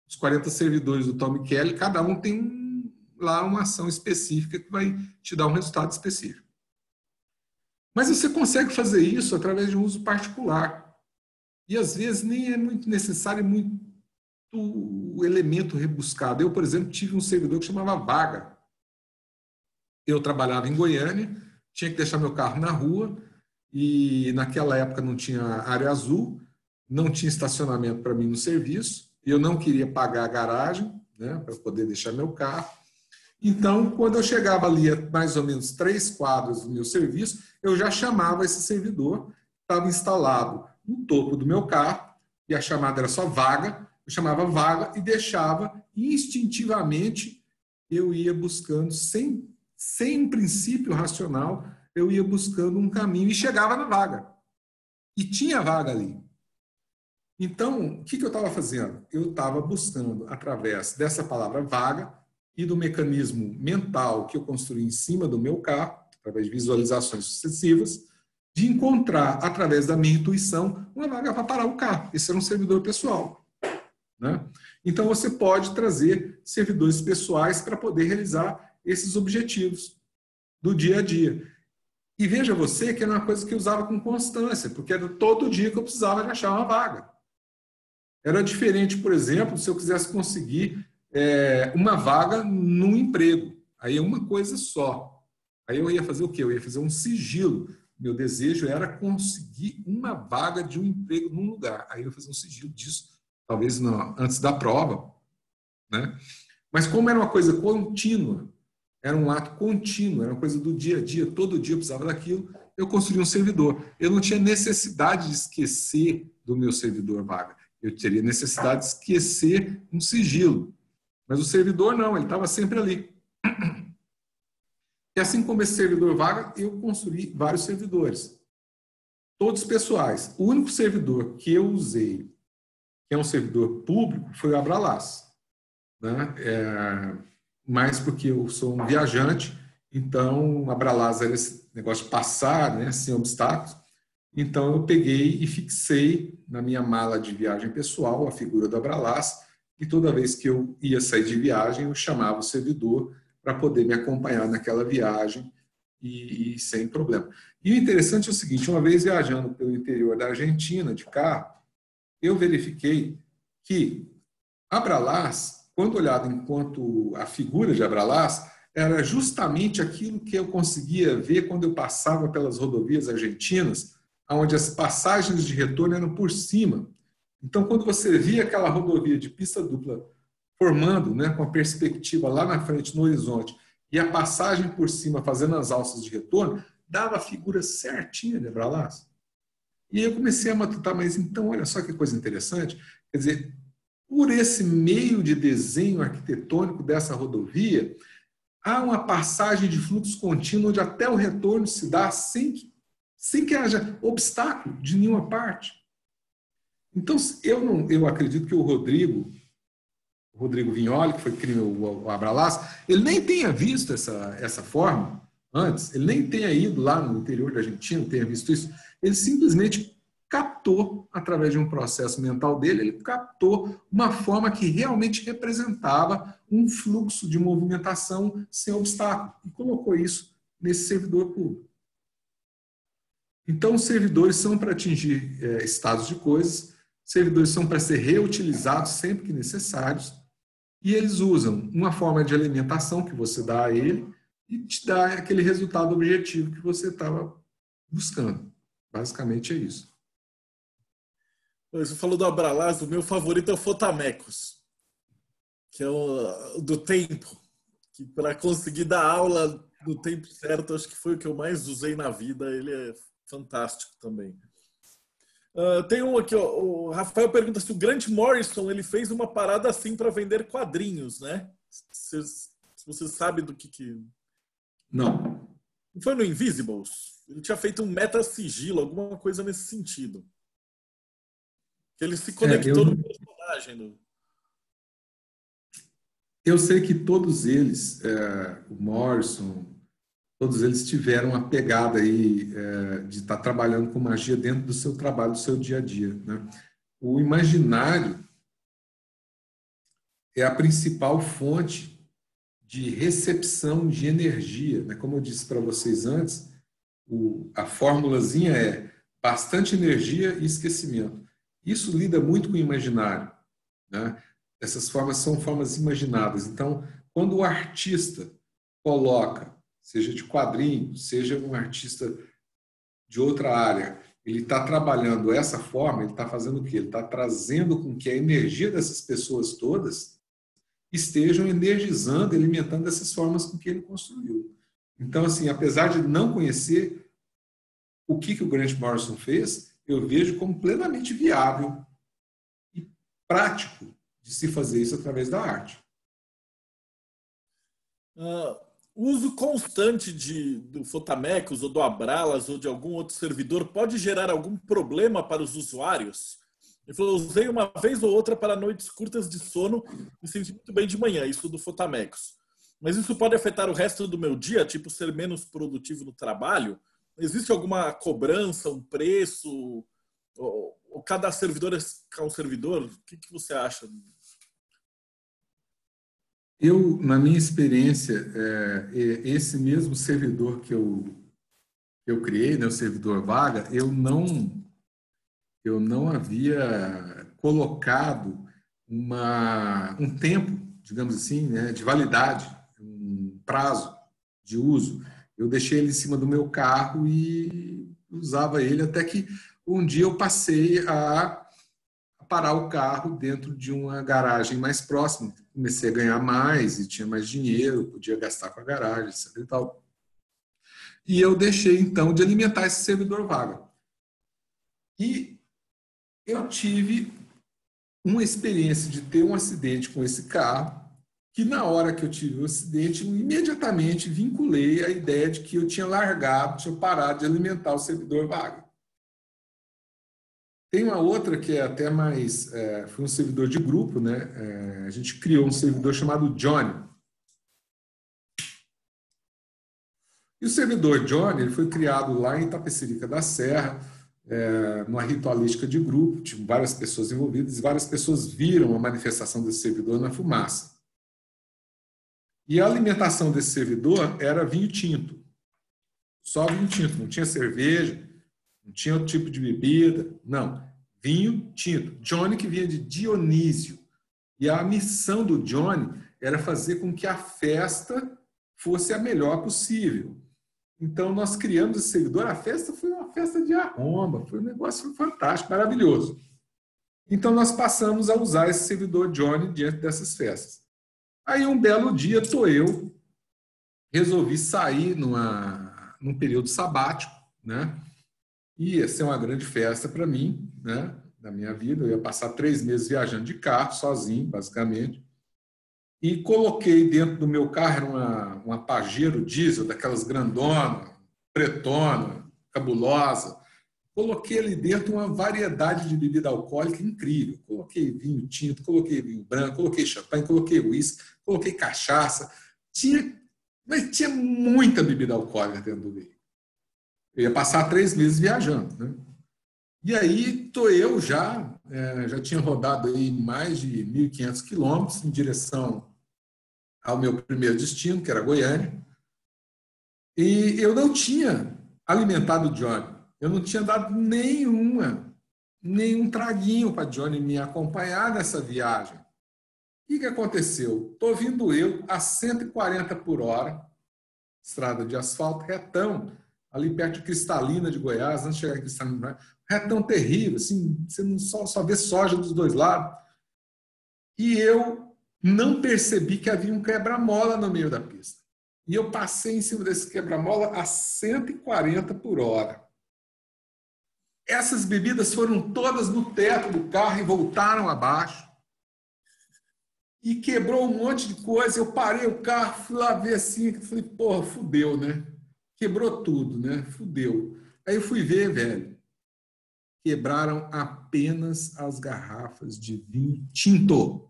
Os 40 servidores do Tom Kelly, cada um tem lá uma ação específica que vai te dar um resultado específico. Mas você consegue fazer isso através de um uso particular. E às vezes nem é muito necessário muito elemento rebuscado. Eu, por exemplo, tive um servidor que chamava vaga. Eu trabalhava em Goiânia, tinha que deixar meu carro na rua e naquela época não tinha área azul, não tinha estacionamento para mim no serviço, e eu não queria pagar a garagem, né, para poder deixar meu carro. Então, quando eu chegava ali a mais ou menos 3 quadras do meu serviço, eu já chamava esse servidor, que estava instalado no topo do meu carro, e a chamada era só vaga, eu chamava vaga e deixava, e instintivamente eu ia buscando, sem um princípio racional, eu ia buscando um caminho e chegava na vaga. E tinha vaga ali. Então, o que eu estava fazendo? Eu estava buscando, através dessa palavra vaga e do mecanismo mental que eu construí em cima do meu carro, através de visualizações sucessivas, de encontrar, através da minha intuição, uma vaga para parar o carro. Esse era um servidor pessoal, né? Então, você pode trazer servidores pessoais para poder realizar esses objetivos do dia a dia. E veja você que era uma coisa que eu usava com constância, porque era todo dia que eu precisava de achar uma vaga. Era diferente, por exemplo, se eu quisesse conseguir uma vaga num emprego. Aí é uma coisa só. Aí eu ia fazer o quê? Eu ia fazer um sigilo. Meu desejo era conseguir uma vaga de um emprego num lugar. Aí eu ia fazer um sigilo disso, talvez antes da prova, né? Mas como era uma coisa contínua, era um ato contínuo, era uma coisa do dia a dia, todo dia eu precisava daquilo, eu construí um servidor. Eu não tinha necessidade de esquecer do meu servidor vaga. Eu teria necessidade de esquecer um sigilo. Mas o servidor não, ele estava sempre ali. E assim como esse servidor vaga, eu construí vários servidores. Todos pessoais. O único servidor que eu usei, que é um servidor público, foi o Abralas, né? Mais porque eu sou um viajante, então a Abralas era esse negócio de passar, né, sem obstáculos. Então eu peguei e fixei na minha mala de viagem pessoal a figura do Abralas, e toda vez que eu ia sair de viagem, eu chamava o servidor para poder me acompanhar naquela viagem e sem problema. E o interessante é o seguinte, uma vez viajando pelo interior da Argentina de carro, eu verifiquei que Abralas, quando olhado enquanto a figura de Abralas, era justamente aquilo que eu conseguia ver quando eu passava pelas rodovias argentinas, onde as passagens de retorno eram por cima. Então, quando você via aquela rodovia de pista dupla formando, né, com a perspectiva lá na frente, no horizonte, e a passagem por cima fazendo as alças de retorno, dava a figura certinha de Abralas. E aí eu comecei a matutar, mas então, olha só que coisa interessante, quer dizer, por esse meio de desenho arquitetônico dessa rodovia, há uma passagem de fluxo contínuo onde até o retorno se dá sem que haja obstáculo de nenhuma parte. Então, eu acredito que o Rodrigo Vignoli, que foi que criou o Abralas, ele nem tenha visto essa forma antes, ele nem tenha ido lá no interior da Argentina, tenha visto isso, ele simplesmente captou, através de um processo mental dele, ele captou uma forma que realmente representava um fluxo de movimentação sem obstáculo e colocou isso nesse servidor público. Então, os servidores são para atingir estados de coisas, servidores são para ser reutilizados sempre que necessários, e eles usam uma forma de alimentação que você dá a ele e te dá aquele resultado objetivo que você estava buscando. Basicamente é isso. Você falou do Abralas, o meu favorito é o Fotamecos, que é o do tempo, que para conseguir dar aula no tempo certo, acho que foi o que eu mais usei na vida, ele é fantástico também. Tem um aqui, ó, o Rafael pergunta se o Grant Morrison ele fez uma parada assim para vender quadrinhos, né? Se você sabe do que... Não. Foi no Invisibles? Ele tinha feito um meta-sigilo, alguma coisa nesse sentido. Que ele se conectou no personagem. Eu sei que todos eles, o Morrison, todos eles tiveram uma pegada aí de estar trabalhando com magia dentro do seu trabalho, do seu dia a dia, né? O imaginário é a principal fonte de recepção de energia, né? Como eu disse para vocês antes, a formulazinha é bastante energia e esquecimento. Isso lida muito com o imaginário, né? Essas formas são formas imaginadas. Então, quando o artista coloca, seja de quadrinho, seja um artista de outra área, ele está trabalhando essa forma, ele está fazendo o quê? Ele está trazendo com que a energia dessas pessoas todas estejam energizando, alimentando essas formas com que ele construiu. Então, assim, apesar de não conhecer o que o Grant Morrison fez, eu vejo como plenamente viável e prático de se fazer isso através da arte. O uso constante do Fotamecos ou do Abralas ou de algum outro servidor pode gerar algum problema para os usuários? Ele falou, usei uma vez ou outra para noites curtas de sono e senti muito bem de manhã, isso do Fotamecos. Mas isso pode afetar o resto do meu dia, tipo ser menos produtivo no trabalho? Existe alguma cobrança, um preço? Ou cada servidor é um servidor? O que você acha? Eu, na minha experiência, esse mesmo servidor que eu criei, né, o servidor vaga, eu não havia colocado um tempo, digamos assim, né, de validade, um prazo de uso. Eu deixei ele em cima do meu carro e usava ele até que um dia eu passei a parar o carro dentro de uma garagem mais próxima. Comecei a ganhar mais e tinha mais dinheiro, podia gastar com a garagem, etc. E tal. E eu deixei, então, de alimentar esse servidor vaga. E eu tive uma experiência de ter um acidente com esse carro, que na hora que eu tive o acidente, eu imediatamente vinculei a ideia de que eu tinha parado de alimentar o servidor vaga. Tem uma outra que é até mais... foi um servidor de grupo, né? A gente criou um servidor chamado Johnny. E o servidor Johnny ele foi criado lá em Itapecerica da Serra, numa ritualística de grupo, tinha várias pessoas envolvidas, e várias pessoas viram a manifestação desse servidor na fumaça. E a alimentação desse servidor era vinho tinto. Só vinho tinto, não tinha cerveja, não tinha outro tipo de bebida, não. Vinho tinto. Johnny que vinha de Dionísio. E a missão do Johnny era fazer com que a festa fosse a melhor possível. Então, nós criamos esse servidor. A festa foi uma festa de arromba, foi um negócio fantástico, maravilhoso. Então, nós passamos a usar esse servidor Johnny diante dessas festas. Aí, um belo dia, eu resolvi sair num período sabático, né? Ia ser uma grande festa para mim, né? Na minha vida. Eu ia passar 3 meses viajando de carro, sozinho, basicamente. E coloquei dentro do meu carro, era uma Pajero diesel, daquelas grandona, pretona, cabulosa. Coloquei ali dentro uma variedade de bebida alcoólica incrível. Coloquei vinho tinto, coloquei vinho branco, coloquei champanhe, coloquei uísque, coloquei cachaça. Mas tinha muita bebida alcoólica dentro do veículo. Eu ia passar 3 meses viajando, né? E aí, eu já tinha rodado aí mais de 1.500 quilômetros em direção ao meu primeiro destino, que era Goiânia, e eu não tinha alimentado o Johnny. Eu não tinha dado nenhum traguinho para Johnny me acompanhar nessa viagem. O que aconteceu? Estou vindo eu a 140 por hora, estrada de asfalto, retão, ali perto de Cristalina de Goiás, antes de chegar em Cristalina, retão terrível, assim, você não só vê soja dos dois lados. E eu não percebi que havia um quebra-mola no meio da pista. E eu passei em cima desse quebra-mola a 140 por hora. Essas bebidas foram todas no teto do carro e voltaram abaixo. E quebrou um monte de coisa. Eu parei o carro, fui lá ver assim, falei, porra, fudeu, né? Quebrou tudo, né? Fudeu. Aí eu fui ver, velho. Quebraram apenas as garrafas de vinho tinto.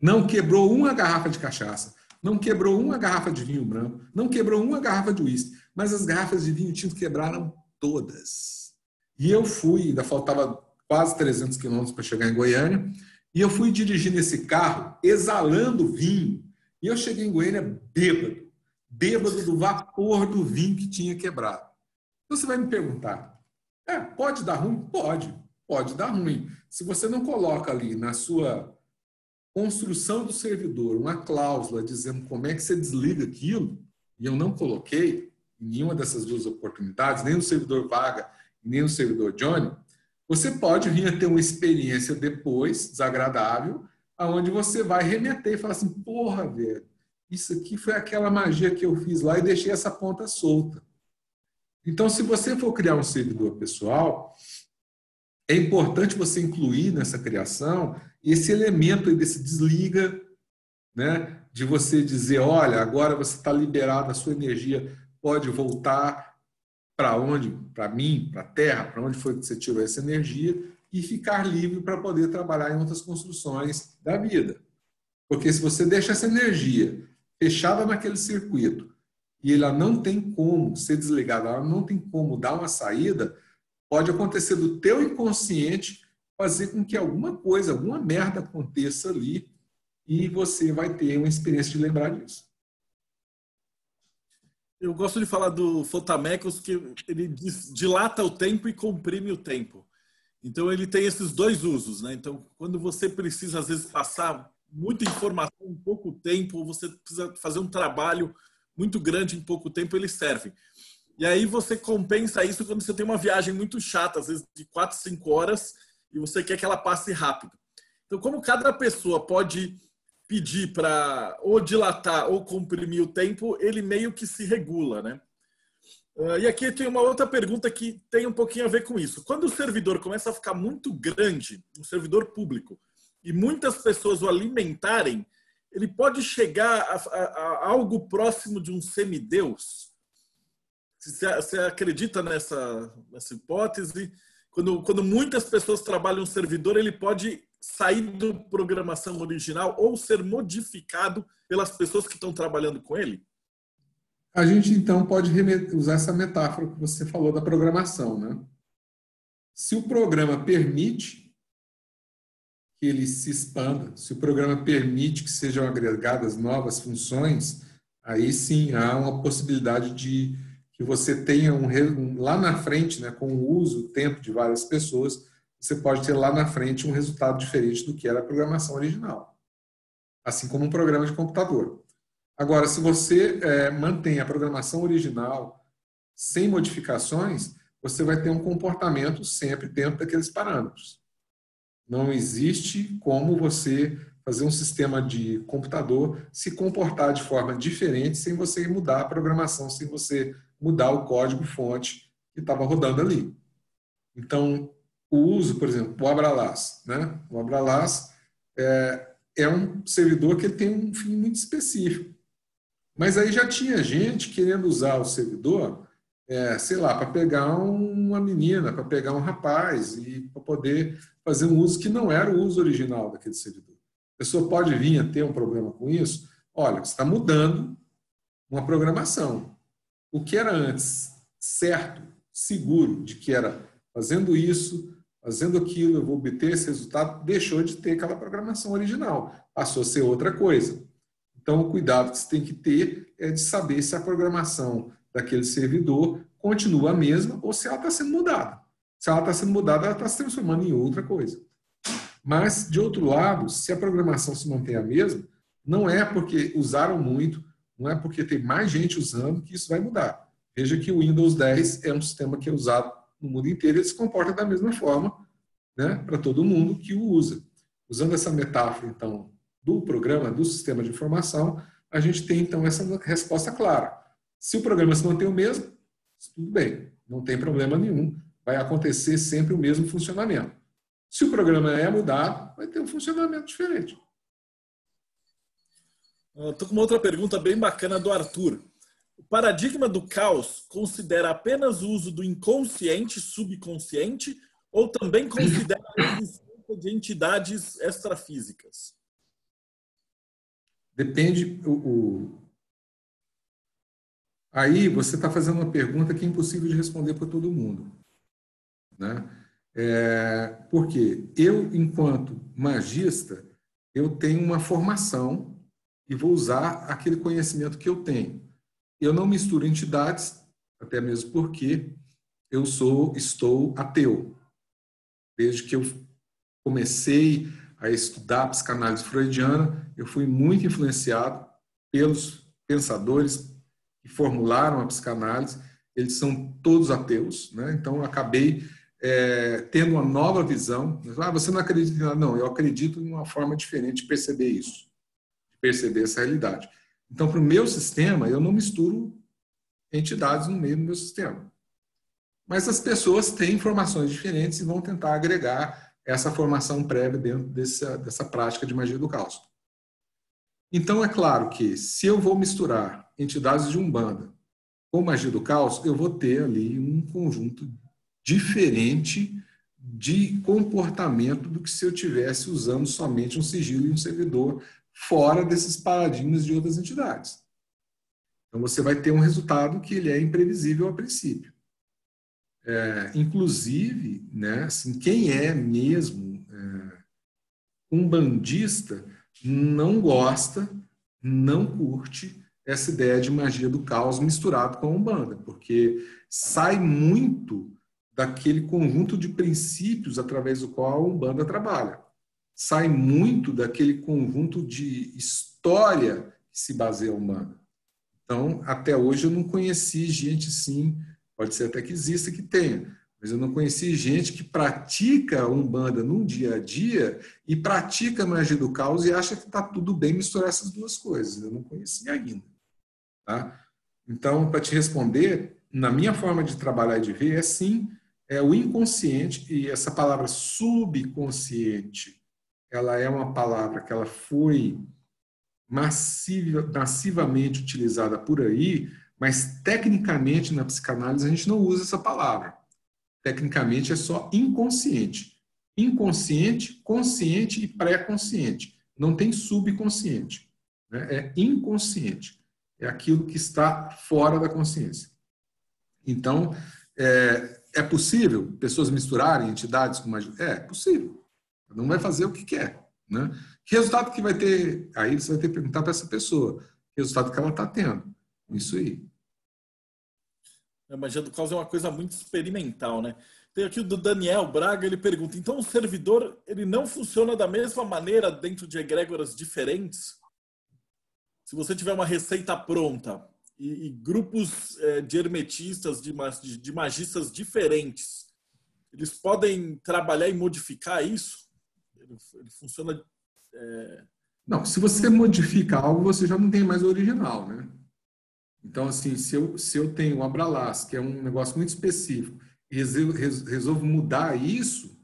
não quebrou uma garrafa de cachaça, não quebrou uma garrafa de vinho branco, não quebrou uma garrafa de uísque, mas as garrafas de vinho tinto quebraram todas. E eu fui, ainda faltava quase 300 quilômetros para chegar em Goiânia, e eu fui dirigindo esse carro exalando vinho. E eu cheguei em Goiânia bêbado do vapor do vinho que tinha quebrado. Então você vai me perguntar, pode dar ruim? Pode dar ruim. Se você não coloca ali na sua construção do servidor uma cláusula dizendo como é que você desliga aquilo, e eu não coloquei em nenhuma dessas duas oportunidades, nem no servidor Vaga, nem no servidor Johnny, você pode vir a ter uma experiência depois, desagradável, aonde você vai remeter e falar assim, porra, velho, isso aqui foi aquela magia que eu fiz lá e deixei essa ponta solta. Então, se você for criar um servidor pessoal, é importante você incluir nessa criação esse elemento aí desse desliga, né? De você dizer, olha, agora você está liberado, a sua energia pode voltar para onde? Para mim, para a Terra, para onde foi que você tirou essa energia e ficar livre para poder trabalhar em outras construções da vida. Porque se você deixa essa energia fechada naquele circuito e ela não tem como ser desligada, ela não tem como dar uma saída, pode acontecer do teu inconsciente fazer com que alguma coisa, alguma merda aconteça ali e você vai ter uma experiência de lembrar disso. Eu gosto de falar do Fotamecos, que ele dilata o tempo e comprime o tempo. Então, ele tem esses dois usos, né? Então, quando você precisa, às vezes, passar muita informação em pouco tempo, ou você precisa fazer um trabalho muito grande em pouco tempo, ele serve. E aí você compensa isso quando você tem uma viagem muito chata, às vezes de 4, 5 horas, e você quer que ela passe rápido. Então, como cada pessoa pode pedir para ou dilatar ou comprimir o tempo, ele meio que se regula, né? E aqui tem uma outra pergunta que tem um pouquinho a ver com isso. Quando o servidor começa a ficar muito grande, um servidor público, e muitas pessoas o alimentarem, ele pode chegar a algo próximo de um semideus? Você acredita nessa hipótese? Quando muitas pessoas trabalham no servidor, ele pode sair da programação original ou ser modificado pelas pessoas que estão trabalhando com ele? A gente, então, pode usar essa metáfora que você falou da programação, né? Se o programa permite que ele se expanda, se o programa permite que sejam agregadas novas funções, aí sim há uma possibilidade de que você tenha lá na frente, né, com o uso, o tempo de várias pessoas, você pode ter lá na frente um resultado diferente do que era a programação original. Assim como um programa de computador. Agora, se você mantém a programação original sem modificações, você vai ter um comportamento sempre dentro daqueles parâmetros. Não existe como você fazer um sistema de computador se comportar de forma diferente sem você mudar a programação, sem você mudar o código-fonte que estava rodando ali. Então, o uso, por exemplo, o Abralas, né? O Abralas é um servidor que tem um fim muito específico. Mas aí já tinha gente querendo usar o servidor, sei lá, para pegar uma menina, para pegar um rapaz e para poder fazer um uso que não era o uso original daquele servidor. A pessoa pode vir a ter um problema com isso. Olha, você está mudando uma programação. O que era antes certo, seguro, de que era fazendo isso, fazendo aquilo, eu vou obter esse resultado, deixou de ter aquela programação original. Passou a ser outra coisa. Então, o cuidado que você tem que ter é de saber se a programação daquele servidor continua a mesma ou se ela está sendo mudada. Se ela está sendo mudada, ela está se transformando em outra coisa. Mas, de outro lado, se a programação se mantém a mesma, não é porque usaram muito, não é porque tem mais gente usando que isso vai mudar. Veja que o Windows 10 é um sistema que é usado no mundo inteiro e ele se comporta da mesma forma, né, para todo mundo que o usa. Usando essa metáfora, então, do programa, do sistema de informação, a gente tem, então, essa resposta clara. Se o programa se mantém o mesmo, tudo bem, não tem problema nenhum, vai acontecer sempre o mesmo funcionamento. Se o programa é mudado, vai ter um funcionamento diferente. Estou com uma outra pergunta bem bacana do Arthur. O paradigma do caos considera apenas o uso do inconsciente, subconsciente, ou também considera a existência de entidades extrafísicas? Depende. Aí você está fazendo uma pergunta que é impossível de responder para todo mundo, né? Porque eu, enquanto magista, eu tenho uma formação e vou usar aquele conhecimento que eu tenho. Eu não misturo entidades, até mesmo porque eu estou ateu. Desde que eu comecei a estudar a psicanálise freudiana, eu fui muito influenciado pelos pensadores que formularam a psicanálise. Eles são todos ateus, né? Então eu acabei tendo uma nova visão. Você não acredita em nada? Não, eu acredito em uma forma diferente de perceber isso, de perceber essa realidade. Então, para o meu sistema, eu não misturo entidades no meio do meu sistema. Mas as pessoas têm informações diferentes e vão tentar agregar essa formação prévia dentro dessa prática de magia do caos. Então, é claro que se eu vou misturar entidades de Umbanda com magia do caos, eu vou ter ali um conjunto diferente de comportamento do que se eu tivesse usando somente um sigilo e um servidor fora desses paradigmas de outras entidades. Então, você vai ter um resultado que ele é imprevisível a princípio. Inclusive, né, assim, quem é mesmo umbandista não gosta, não curte essa ideia de magia do caos misturado com a Umbanda, porque sai muito daquele conjunto de princípios através do qual a Umbanda trabalha. Sai muito daquele conjunto de história que se baseia a Umbanda. Então, até hoje eu não conheci gente, sim, pode ser até que exista, que tenha, mas eu não conheci gente que pratica Umbanda no dia a dia e pratica magia do caos e acha que está tudo bem misturar essas duas coisas. Eu não conheci ainda. Tá? Então, para te responder, na minha forma de trabalhar e de ver, sim, o inconsciente, e essa palavra subconsciente, ela é uma palavra que ela foi massivamente utilizada por aí, mas tecnicamente na psicanálise a gente não usa essa palavra. Tecnicamente é só inconsciente. Inconsciente, consciente e pré-consciente. Não tem subconsciente. Né? É inconsciente. É aquilo que está fora da consciência. Então, é possível pessoas misturarem entidades com magia? É possível. Não vai fazer o que quer. Né? Que resultado que vai ter? Aí você vai ter que perguntar para essa pessoa. Que resultado que ela está tendo? Isso aí. A magia do caos é uma coisa muito experimental, né? Tem aqui o do Daniel Braga, ele pergunta, então o servidor ele não funciona da mesma maneira dentro de egrégoras diferentes? Se você tiver uma receita pronta e grupos de hermetistas, de magistas diferentes, eles podem trabalhar e modificar isso? Ele funciona... Não, se você modifica algo, você já não tem mais o original, né? Então, assim, se eu tenho o Abralas, que é um negócio muito específico, e resolvo mudar isso,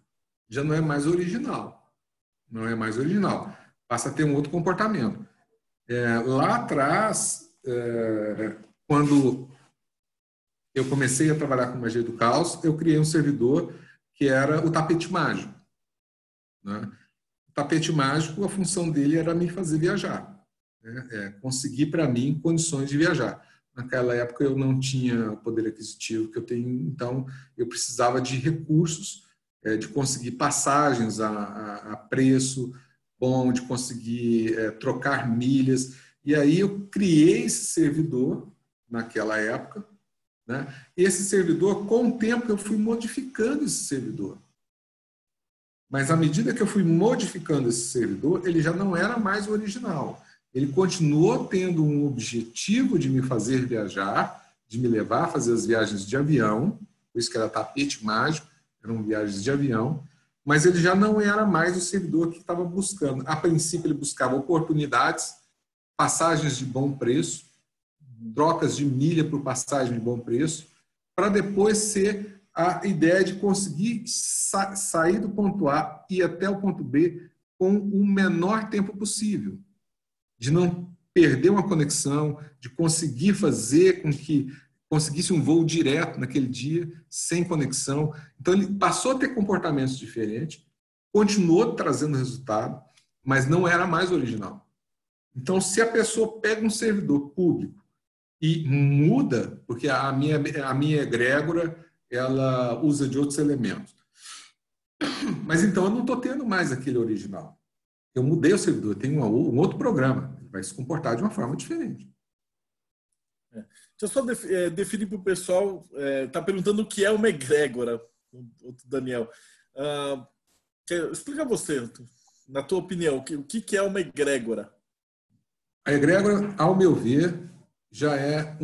já não é mais original. Não é mais original. Passa a ter um outro comportamento. Lá atrás, quando eu comecei a trabalhar com magia do caos, eu criei um servidor que era o tapete mágico. Né? O tapete mágico, a função dele era me fazer viajar. Conseguir para mim condições de viajar. Naquela época eu não tinha o poder aquisitivo que eu tenho, então eu precisava de recursos, de conseguir passagens a preço bom, de conseguir trocar milhas. E aí eu criei esse servidor naquela época, né? Esse servidor, com o tempo, eu fui modificando esse servidor. Mas à medida que eu fui modificando esse servidor, ele já não era mais o original. Ele continuou tendo um objetivo de me fazer viajar, de me levar a fazer as viagens de avião, por isso que era tapete mágico, eram viagens de avião, mas ele já não era mais o servidor que estava buscando. A princípio, ele buscava oportunidades, passagens de bom preço, trocas de milha por passagem de bom preço, para depois ser a ideia de conseguir sair do ponto A e ir até o ponto B com o menor tempo possível, de não perder uma conexão, de conseguir fazer com que conseguisse um voo direto naquele dia, sem conexão. Então, ele passou a ter comportamentos diferentes, continuou trazendo resultado, mas não era mais original. Então, se a pessoa pega um servidor público e muda, porque a minha egrégora ela usa de outros elementos, mas então eu não estou tendo mais aquele original. Eu mudei o servidor, eu tenho um outro programa, ele vai se comportar de uma forma diferente. Deixa eu só definir para o pessoal, está perguntando o que é uma egrégora, o Daniel. Explica você, na tua opinião, o que é uma egrégora? A egrégora, ao meu ver, já é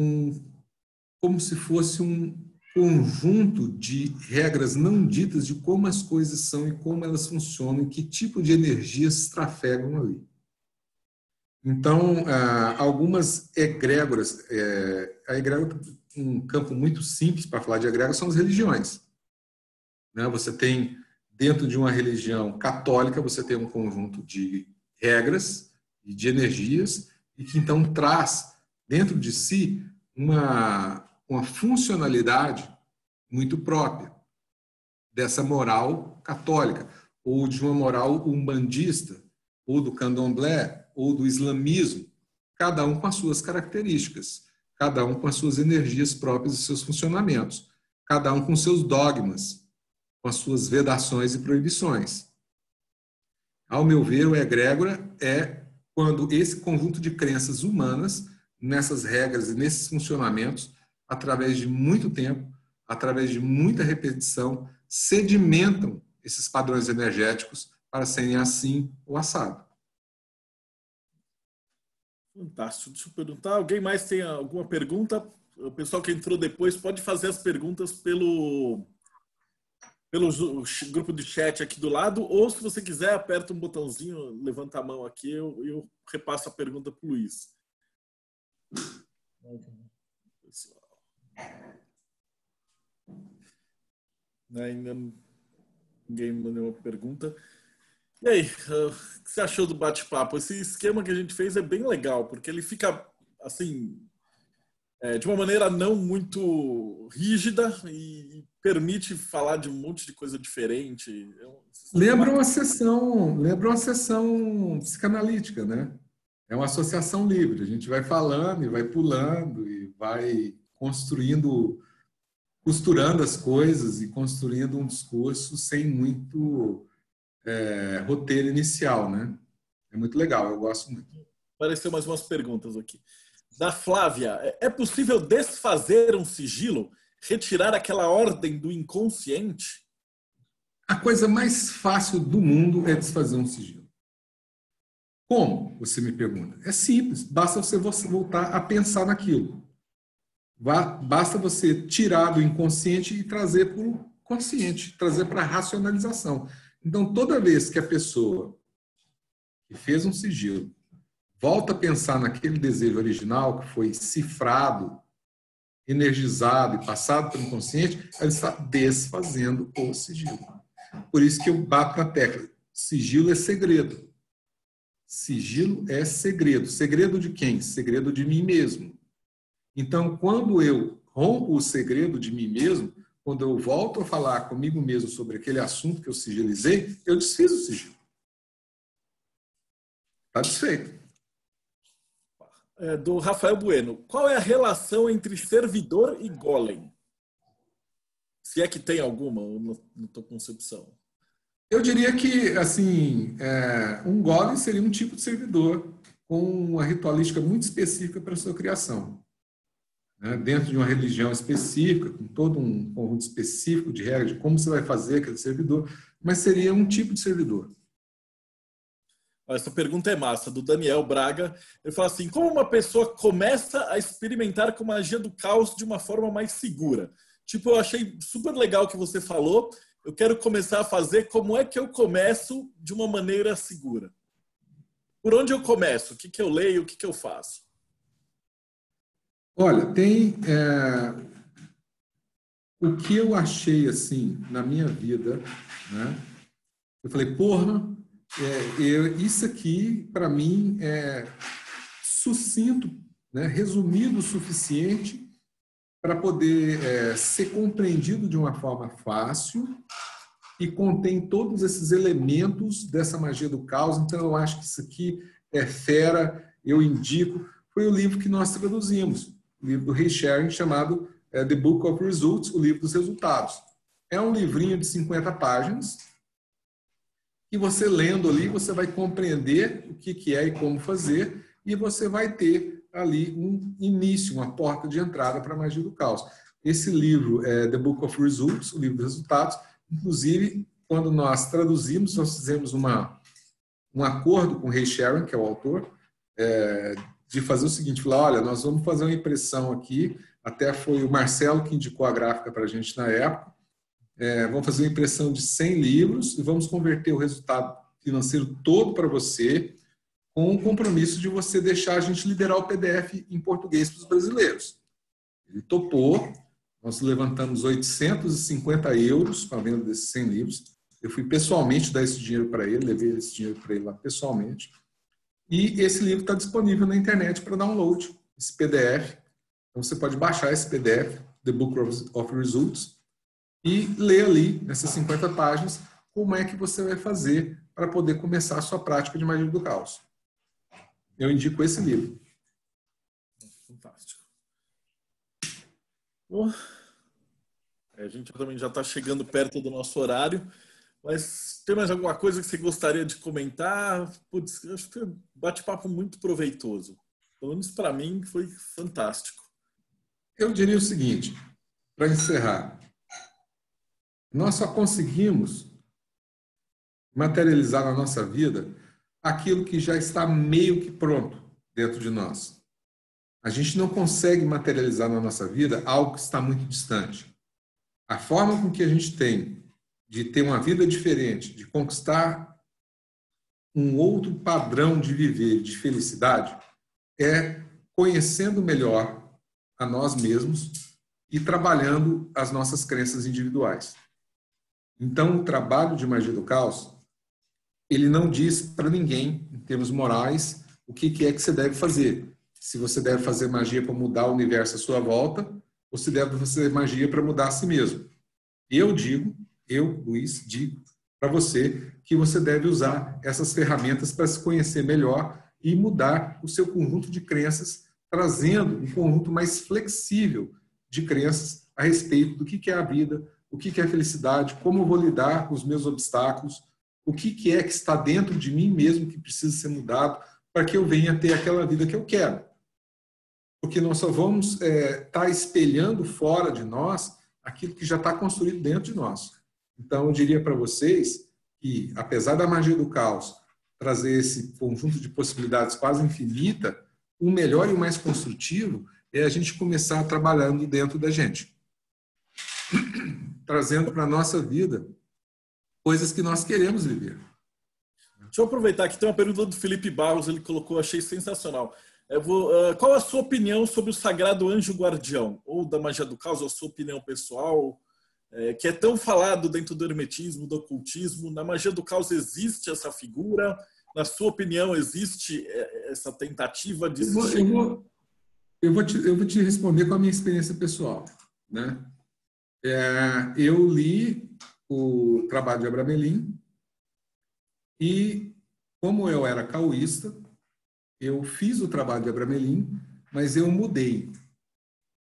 como se fosse um conjunto de regras não ditas de como as coisas são e como elas funcionam e que tipo de energias trafegam ali. Então, algumas egrégoras, a egrégora, um campo muito simples para falar de egrégora são as religiões. Né? Você tem, dentro de uma religião católica, você tem um conjunto de regras e de energias e que então traz dentro de si uma funcionalidade muito própria dessa moral católica, ou de uma moral umbandista, ou do candomblé, ou do islamismo, cada um com as suas características, cada um com as suas energias próprias e seus funcionamentos, cada um com seus dogmas, com as suas vedações e proibições. Ao meu ver, o egrégora é quando esse conjunto de crenças humanas, nessas regras e nesses funcionamentos, através de muito tempo, através de muita repetição, sedimentam esses padrões energéticos para serem assim ou assado. Fantástico. Deixa eu perguntar. Alguém mais tem alguma pergunta? O pessoal que entrou depois pode fazer as perguntas pelo grupo de chat aqui do lado, ou se você quiser, aperta um botãozinho, levanta a mão aqui, eu repasso a pergunta para o Luiz. Ainda ninguém mandou nenhuma pergunta. E aí, o que você achou do bate-papo? Esse esquema que a gente fez é bem legal, porque ele fica, assim, de uma maneira não muito rígida e permite falar de um monte de coisa diferente. Lembra uma sessão psicanalítica, né? É uma associação livre. A gente vai falando e vai pulando e vai costurando as coisas e construindo um discurso sem muito roteiro inicial, né? É muito legal, eu gosto muito. Apareceu mais umas perguntas aqui. Da Flávia, é possível desfazer um sigilo? Retirar aquela ordem do inconsciente? A coisa mais fácil do mundo é desfazer um sigilo. Como? Você me pergunta. É simples, basta você voltar a pensar naquilo. Basta você tirar do inconsciente e trazer para o consciente, trazer para a racionalização. Então, toda vez que a pessoa que fez um sigilo volta a pensar naquele desejo original que foi cifrado, energizado e passado pelo inconsciente, ela está desfazendo o sigilo. Por isso que eu bato na tecla. Sigilo é segredo. Sigilo é segredo. Segredo de quem? Segredo de mim mesmo. Então, quando eu rompo o segredo de mim mesmo, quando eu volto a falar comigo mesmo sobre aquele assunto que eu sigilizei, eu desfiz o sigilo. Está desfeito. Do Rafael Bueno. Qual é a relação entre servidor e golem? Se é que tem alguma, na tua concepção. Eu diria que, assim, um golem seria um tipo de servidor com uma ritualística muito específica para a sua criação. Dentro de uma religião específica, com todo um conjunto específico de regras de como você vai fazer aquele servidor, mas seria um tipo de servidor. Essa pergunta é massa, do Daniel Braga. Ele fala assim, como uma pessoa começa a experimentar com magia do caos de uma forma mais segura? Tipo, eu achei super legal o que você falou, eu quero começar a fazer, como é que eu começo de uma maneira segura? Por onde eu começo? O que eu leio? O que eu faço? Olha, tem o que eu achei assim na minha vida, né? Eu falei, porra, isso aqui para mim é sucinto, né? Resumido o suficiente para poder ser compreendido de uma forma fácil e contém todos esses elementos dessa magia do caos. Então eu acho que isso aqui é fera eu indico, foi o livro que nós traduzimos, o livro do Ray Sherring, chamado The Book of Results, o livro dos resultados. É um livrinho de 50 páginas, e você lendo ali, você vai compreender o que é e como fazer, e você vai ter ali um início, uma porta de entrada para a magia do caos. Esse livro é The Book of Results, o livro dos resultados. Inclusive, quando nós traduzimos, nós fizemos um acordo com o Ray Sherring, que é o autor, de fazer o seguinte, falar, olha, nós vamos fazer uma impressão aqui, até foi o Marcelo que indicou a gráfica para a gente na época, vamos fazer uma impressão de 100 livros e vamos converter o resultado financeiro todo para você, com o compromisso de você deixar a gente liberar o PDF em português para os brasileiros. Ele topou, nós levantamos 850 euros para a venda desses 100 livros. Eu fui pessoalmente dar esse dinheiro para ele, levei esse dinheiro para ele lá pessoalmente. E esse livro está disponível na internet para download, esse PDF. Então você pode baixar esse PDF, The Book of Results, e ler ali, nessas 50 páginas, como é que você vai fazer para poder começar a sua prática de magia do caos. Eu indico esse livro. Fantástico. Bom, a gente também já está chegando perto do nosso horário, mas tem mais alguma coisa que você gostaria de comentar? Putz, acho que foi um bate-papo muito proveitoso. Pelo menos para mim foi fantástico. Eu diria o seguinte, para encerrar, nós só conseguimos materializar na nossa vida aquilo que já está meio que pronto dentro de nós. A gente não consegue materializar na nossa vida algo que está muito distante. A forma com que a gente tem de ter uma vida diferente, de conquistar um outro padrão de viver, de felicidade, é conhecendo melhor a nós mesmos e trabalhando as nossas crenças individuais. Então, o trabalho de magia do caos, ele não diz para ninguém, em termos morais, o que é que você deve fazer. Se você deve fazer magia para mudar o universo à sua volta, ou se deve fazer magia para mudar a si mesmo. Eu, Luiz, digo para você que você deve usar essas ferramentas para se conhecer melhor e mudar o seu conjunto de crenças, trazendo um conjunto mais flexível de crenças a respeito do que é a vida, o que é a felicidade, como eu vou lidar com os meus obstáculos, o que é que está dentro de mim mesmo que precisa ser mudado para que eu venha ter aquela vida que eu quero. Porque nós só vamos estar espelhando fora de nós aquilo que já está construído dentro de nós. Então, eu diria para vocês que, apesar da magia do caos trazer esse conjunto de possibilidades quase infinita, o melhor e o mais construtivo é a gente começar trabalhando dentro da gente. Trazendo para a nossa vida coisas que nós queremos viver. Deixa eu aproveitar que tem uma pergunta do Felipe Barros, ele colocou, achei sensacional. Qual a sua opinião sobre o Sagrado Anjo Guardião? Ou da magia do caos, a sua opinião pessoal, que é tão falado dentro do hermetismo, do ocultismo. Na magia do caos existe essa figura? Na sua opinião, existe essa tentativa de existir? Eu vou te responder com a minha experiência pessoal, né? Eu li o trabalho de Abramelin e, como eu era caoísta, eu fiz o trabalho de Abramelin, mas eu mudei.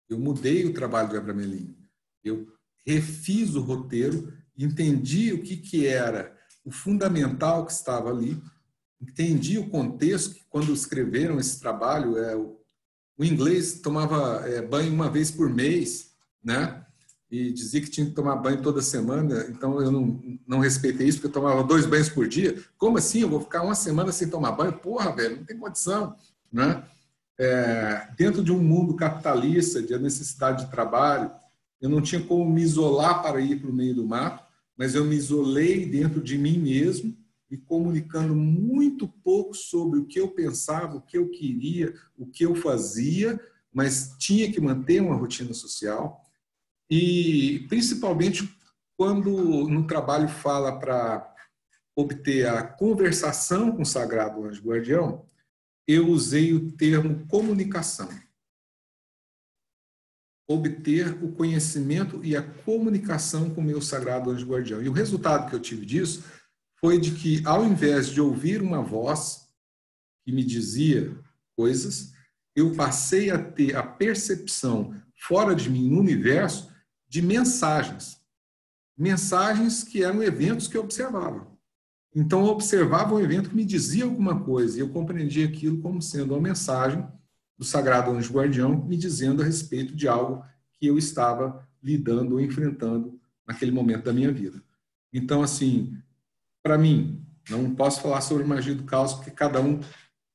Eu mudei o trabalho de Abramelin. Eu refiz o roteiro, entendi o que era o fundamental que estava ali, entendi o contexto, que quando escreveram esse trabalho, o inglês tomava banho uma vez por mês, né? E dizia que tinha que tomar banho toda semana, então eu não respeitei isso, porque eu tomava 2 banhos por dia. Como assim? Eu vou ficar uma semana sem tomar banho? Porra, velho, não tem condição, né? Dentro de um mundo capitalista, de necessidade de trabalho, eu não tinha como me isolar para ir para o meio do mato, mas eu me isolei dentro de mim mesmo, me comunicando muito pouco sobre o que eu pensava, o que eu queria, o que eu fazia, mas tinha que manter uma rotina social. E, principalmente, quando no trabalho fala para obter a conversação com o Sagrado Anjo Guardião, eu usei o termo comunicação. Obter o conhecimento e a comunicação com o meu Sagrado Anjo Guardião. E o resultado que eu tive disso foi de que, ao invés de ouvir uma voz que me dizia coisas, eu passei a ter a percepção fora de mim, no universo, de mensagens. Mensagens que eram eventos que eu observava. Então, eu observava um evento que me dizia alguma coisa e eu compreendia aquilo como sendo uma mensagem do Sagrado Anjo Guardião me dizendo a respeito de algo que eu estava lidando ou enfrentando naquele momento da minha vida. Então, assim, para mim, não posso falar sobre magia do caos, porque cada um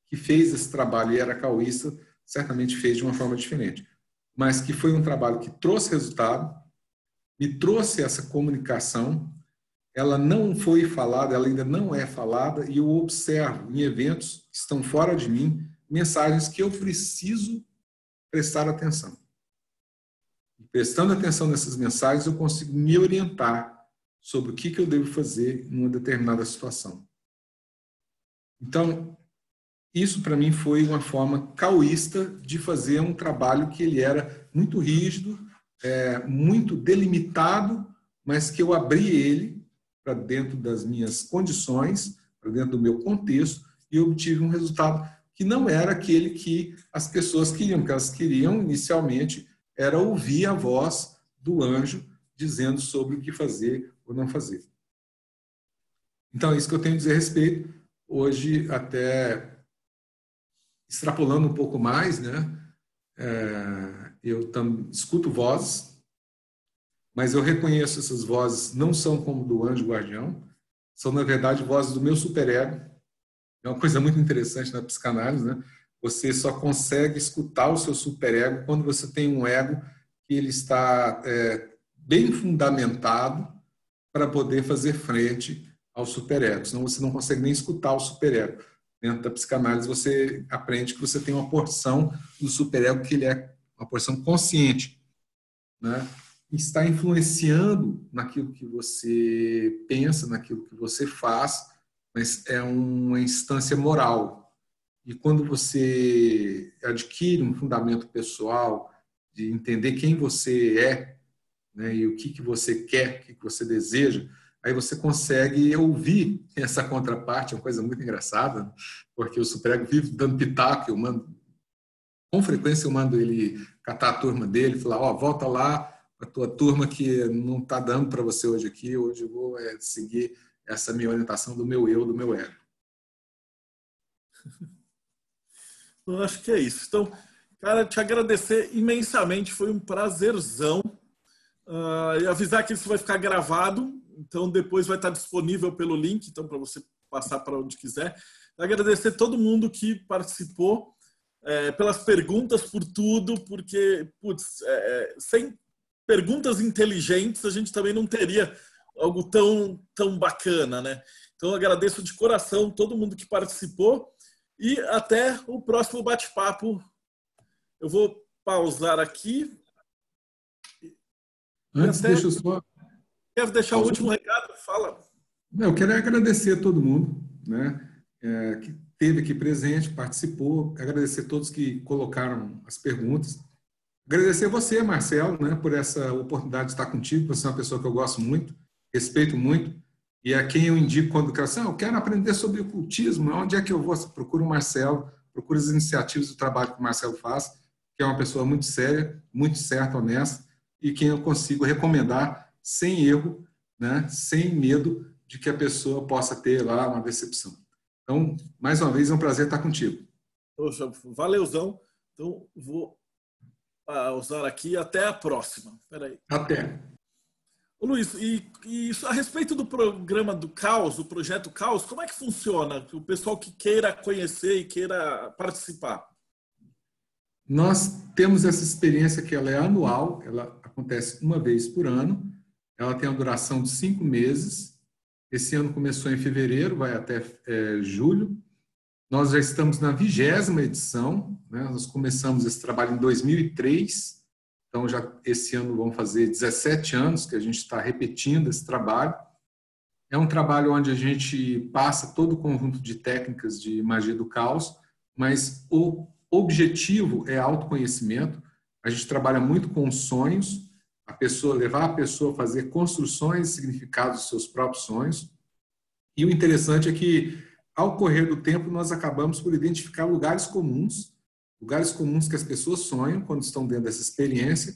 que fez esse trabalho e era caoísta, certamente fez de uma forma diferente. Mas que foi um trabalho que trouxe resultado, me trouxe essa comunicação, ela não foi falada, ela ainda não é falada, e eu observo em eventos que estão fora de mim, mensagens que eu preciso prestar atenção. E prestando atenção nessas mensagens, eu consigo me orientar sobre o que eu devo fazer em uma determinada situação. Então, isso para mim foi uma forma caoísta de fazer um trabalho que ele era muito rígido, muito delimitado, mas que eu abri ele para dentro das minhas condições, para dentro do meu contexto, e obtive um resultado que não era aquele que as pessoas queriam, porque elas queriam inicialmente era ouvir a voz do anjo dizendo sobre o que fazer ou não fazer. Então, é isso que eu tenho a dizer a respeito. Hoje, até extrapolando um pouco mais, né? Eu escuto vozes, mas eu reconheço essas vozes não são como do anjo guardião, são, na verdade, vozes do meu superego. É uma coisa muito interessante na psicanálise, né? Você só consegue escutar o seu superego quando você tem um ego que ele está bem fundamentado para poder fazer frente ao superego. Senão você não consegue nem escutar o superego. Dentro da psicanálise você aprende que você tem uma porção do superego que ele é uma porção consciente, né? E está influenciando naquilo que você pensa, naquilo que você faz, mas é uma instância moral. E quando você adquire um fundamento pessoal de entender quem você é, né, e o que você quer, o que você deseja, aí você consegue ouvir essa contraparte, é uma coisa muito engraçada, porque o superego vive dando pitaco, com frequência eu mando ele catar a turma dele, falar, volta lá para a tua turma que não está dando para você hoje aqui, hoje eu vou seguir essa minha orientação do meu eu, do meu ego. Eu acho que é isso. Então, cara, te agradecer imensamente, foi um prazerzão. E avisar que isso vai ficar gravado, então depois vai estar disponível pelo link, então para você passar para onde quiser. Agradecer todo mundo que participou, pelas perguntas, por tudo, porque sem perguntas inteligentes a gente também não teria algo tão bacana, né? Então agradeço de coração todo mundo que participou e até o próximo bate-papo. Eu vou pausar aqui. Antes, deixa eu só... Quero deixar o último recado, fala. Eu quero agradecer a todo mundo, né, que esteve aqui presente, participou, agradecer a todos que colocaram as perguntas. Agradecer a você, Marcelo, né, por essa oportunidade de estar contigo. Você é uma pessoa que eu gosto muito, respeito muito, e a quem eu indico quando eu quero aprender sobre ocultismo, onde é que eu vou? Procura o Marcelo, procura as iniciativas do trabalho que o Marcelo faz, que é uma pessoa muito séria, muito certa, honesta, e quem eu consigo recomendar sem erro, né, sem medo de que a pessoa possa ter lá uma decepção. Então, mais uma vez, é um prazer estar contigo. Poxa, valeuzão. Então, vou usar aqui. Até a próxima. Peraí. Até. Ô, Luiz, e a respeito do programa do Caos, do projeto Caos, como é que funciona? O pessoal que queira conhecer e queira participar. Nós temos essa experiência que ela é anual, ela acontece uma vez por ano, ela tem a duração de 5 meses. Esse ano começou em fevereiro, vai até julho. Nós já estamos na 20ª edição, né? Nós começamos esse trabalho em 2003, então já esse ano vão fazer 17 anos que a gente está repetindo esse trabalho. É um trabalho onde a gente passa todo o conjunto de técnicas de magia do caos, mas o objetivo é autoconhecimento. A gente trabalha muito com os sonhos, levar a pessoa a fazer construções e significados dos seus próprios sonhos. E o interessante é que, ao correr do tempo, nós acabamos por identificar lugares comuns lugares comuns que as pessoas sonham quando estão dentro dessa experiência.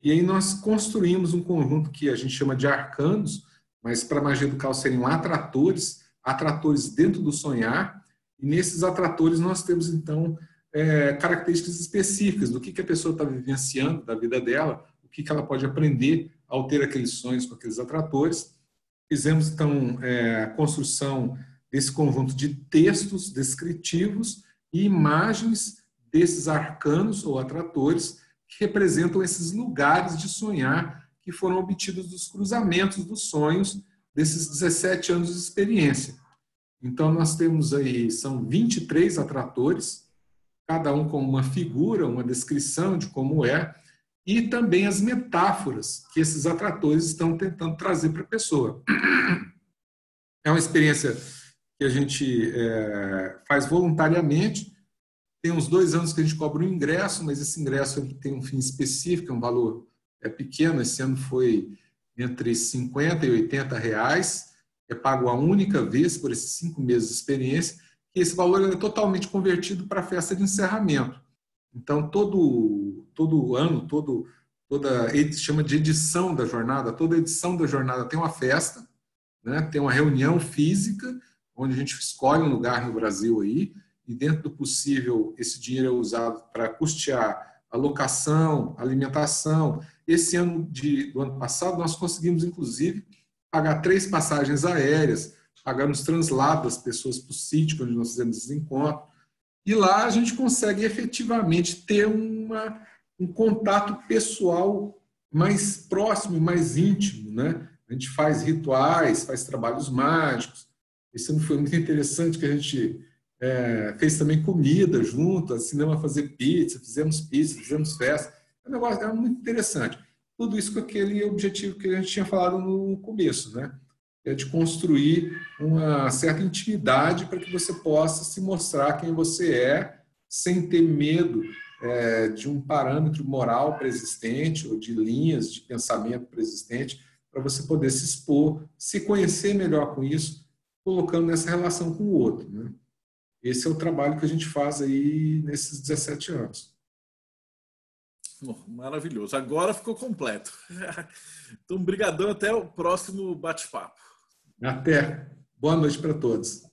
E aí nós construímos um conjunto que a gente chama de arcanos, mas para a magia do caos seriam atratores dentro do sonhar. E nesses atratores nós temos, então, características específicas do que a pessoa está vivenciando da vida dela, o que ela pode aprender ao ter aqueles sonhos com aqueles atratores. Fizemos, então, a construção desse conjunto de textos descritivos e imagens desses arcanos ou atratores que representam esses lugares de sonhar que foram obtidos dos cruzamentos dos sonhos desses 17 anos de experiência. Então, nós temos aí, são 23 atratores, cada um com uma figura, uma descrição de como é, e também as metáforas que esses atratores estão tentando trazer para a pessoa. É uma experiência que a gente faz voluntariamente. Tem uns 2 anos que a gente cobra um ingresso, mas esse ingresso tem um fim específico, é um valor pequeno. Esse ano foi entre 50 e 80 reais. É pago a única vez por esses 5 meses de experiência, e esse valor é totalmente convertido para a festa de encerramento. Então, todo ano, chama de edição da jornada, toda edição da jornada tem uma festa, né? Tem uma reunião física, onde a gente escolhe um lugar no Brasil aí, e dentro do possível esse dinheiro é usado para custear a locação, alimentação. Esse ano do ano passado nós conseguimos, inclusive, pagar 3 passagens aéreas, pagamos translado das pessoas para o sítio onde nós fizemos esse encontro. E lá a gente consegue efetivamente ter um contato pessoal mais próximo e mais íntimo, né? A gente faz rituais, faz trabalhos mágicos. Esse ano foi muito interessante que a gente fez também comida junto, ensinamos a fazer pizza, fizemos festa. O negócio é muito interessante. Tudo isso com aquele objetivo que a gente tinha falado no começo, né? É de construir uma certa intimidade para que você possa se mostrar quem você é, sem ter medo de um parâmetro moral preexistente ou de linhas de pensamento preexistente, para você poder se expor, se conhecer melhor com isso, colocando nessa relação com o outro, né? Esse é o trabalho que a gente faz aí nesses 17 anos. Maravilhoso. Agora ficou completo. Então, brigadão, até o próximo bate-papo. Até. Boa noite para todos.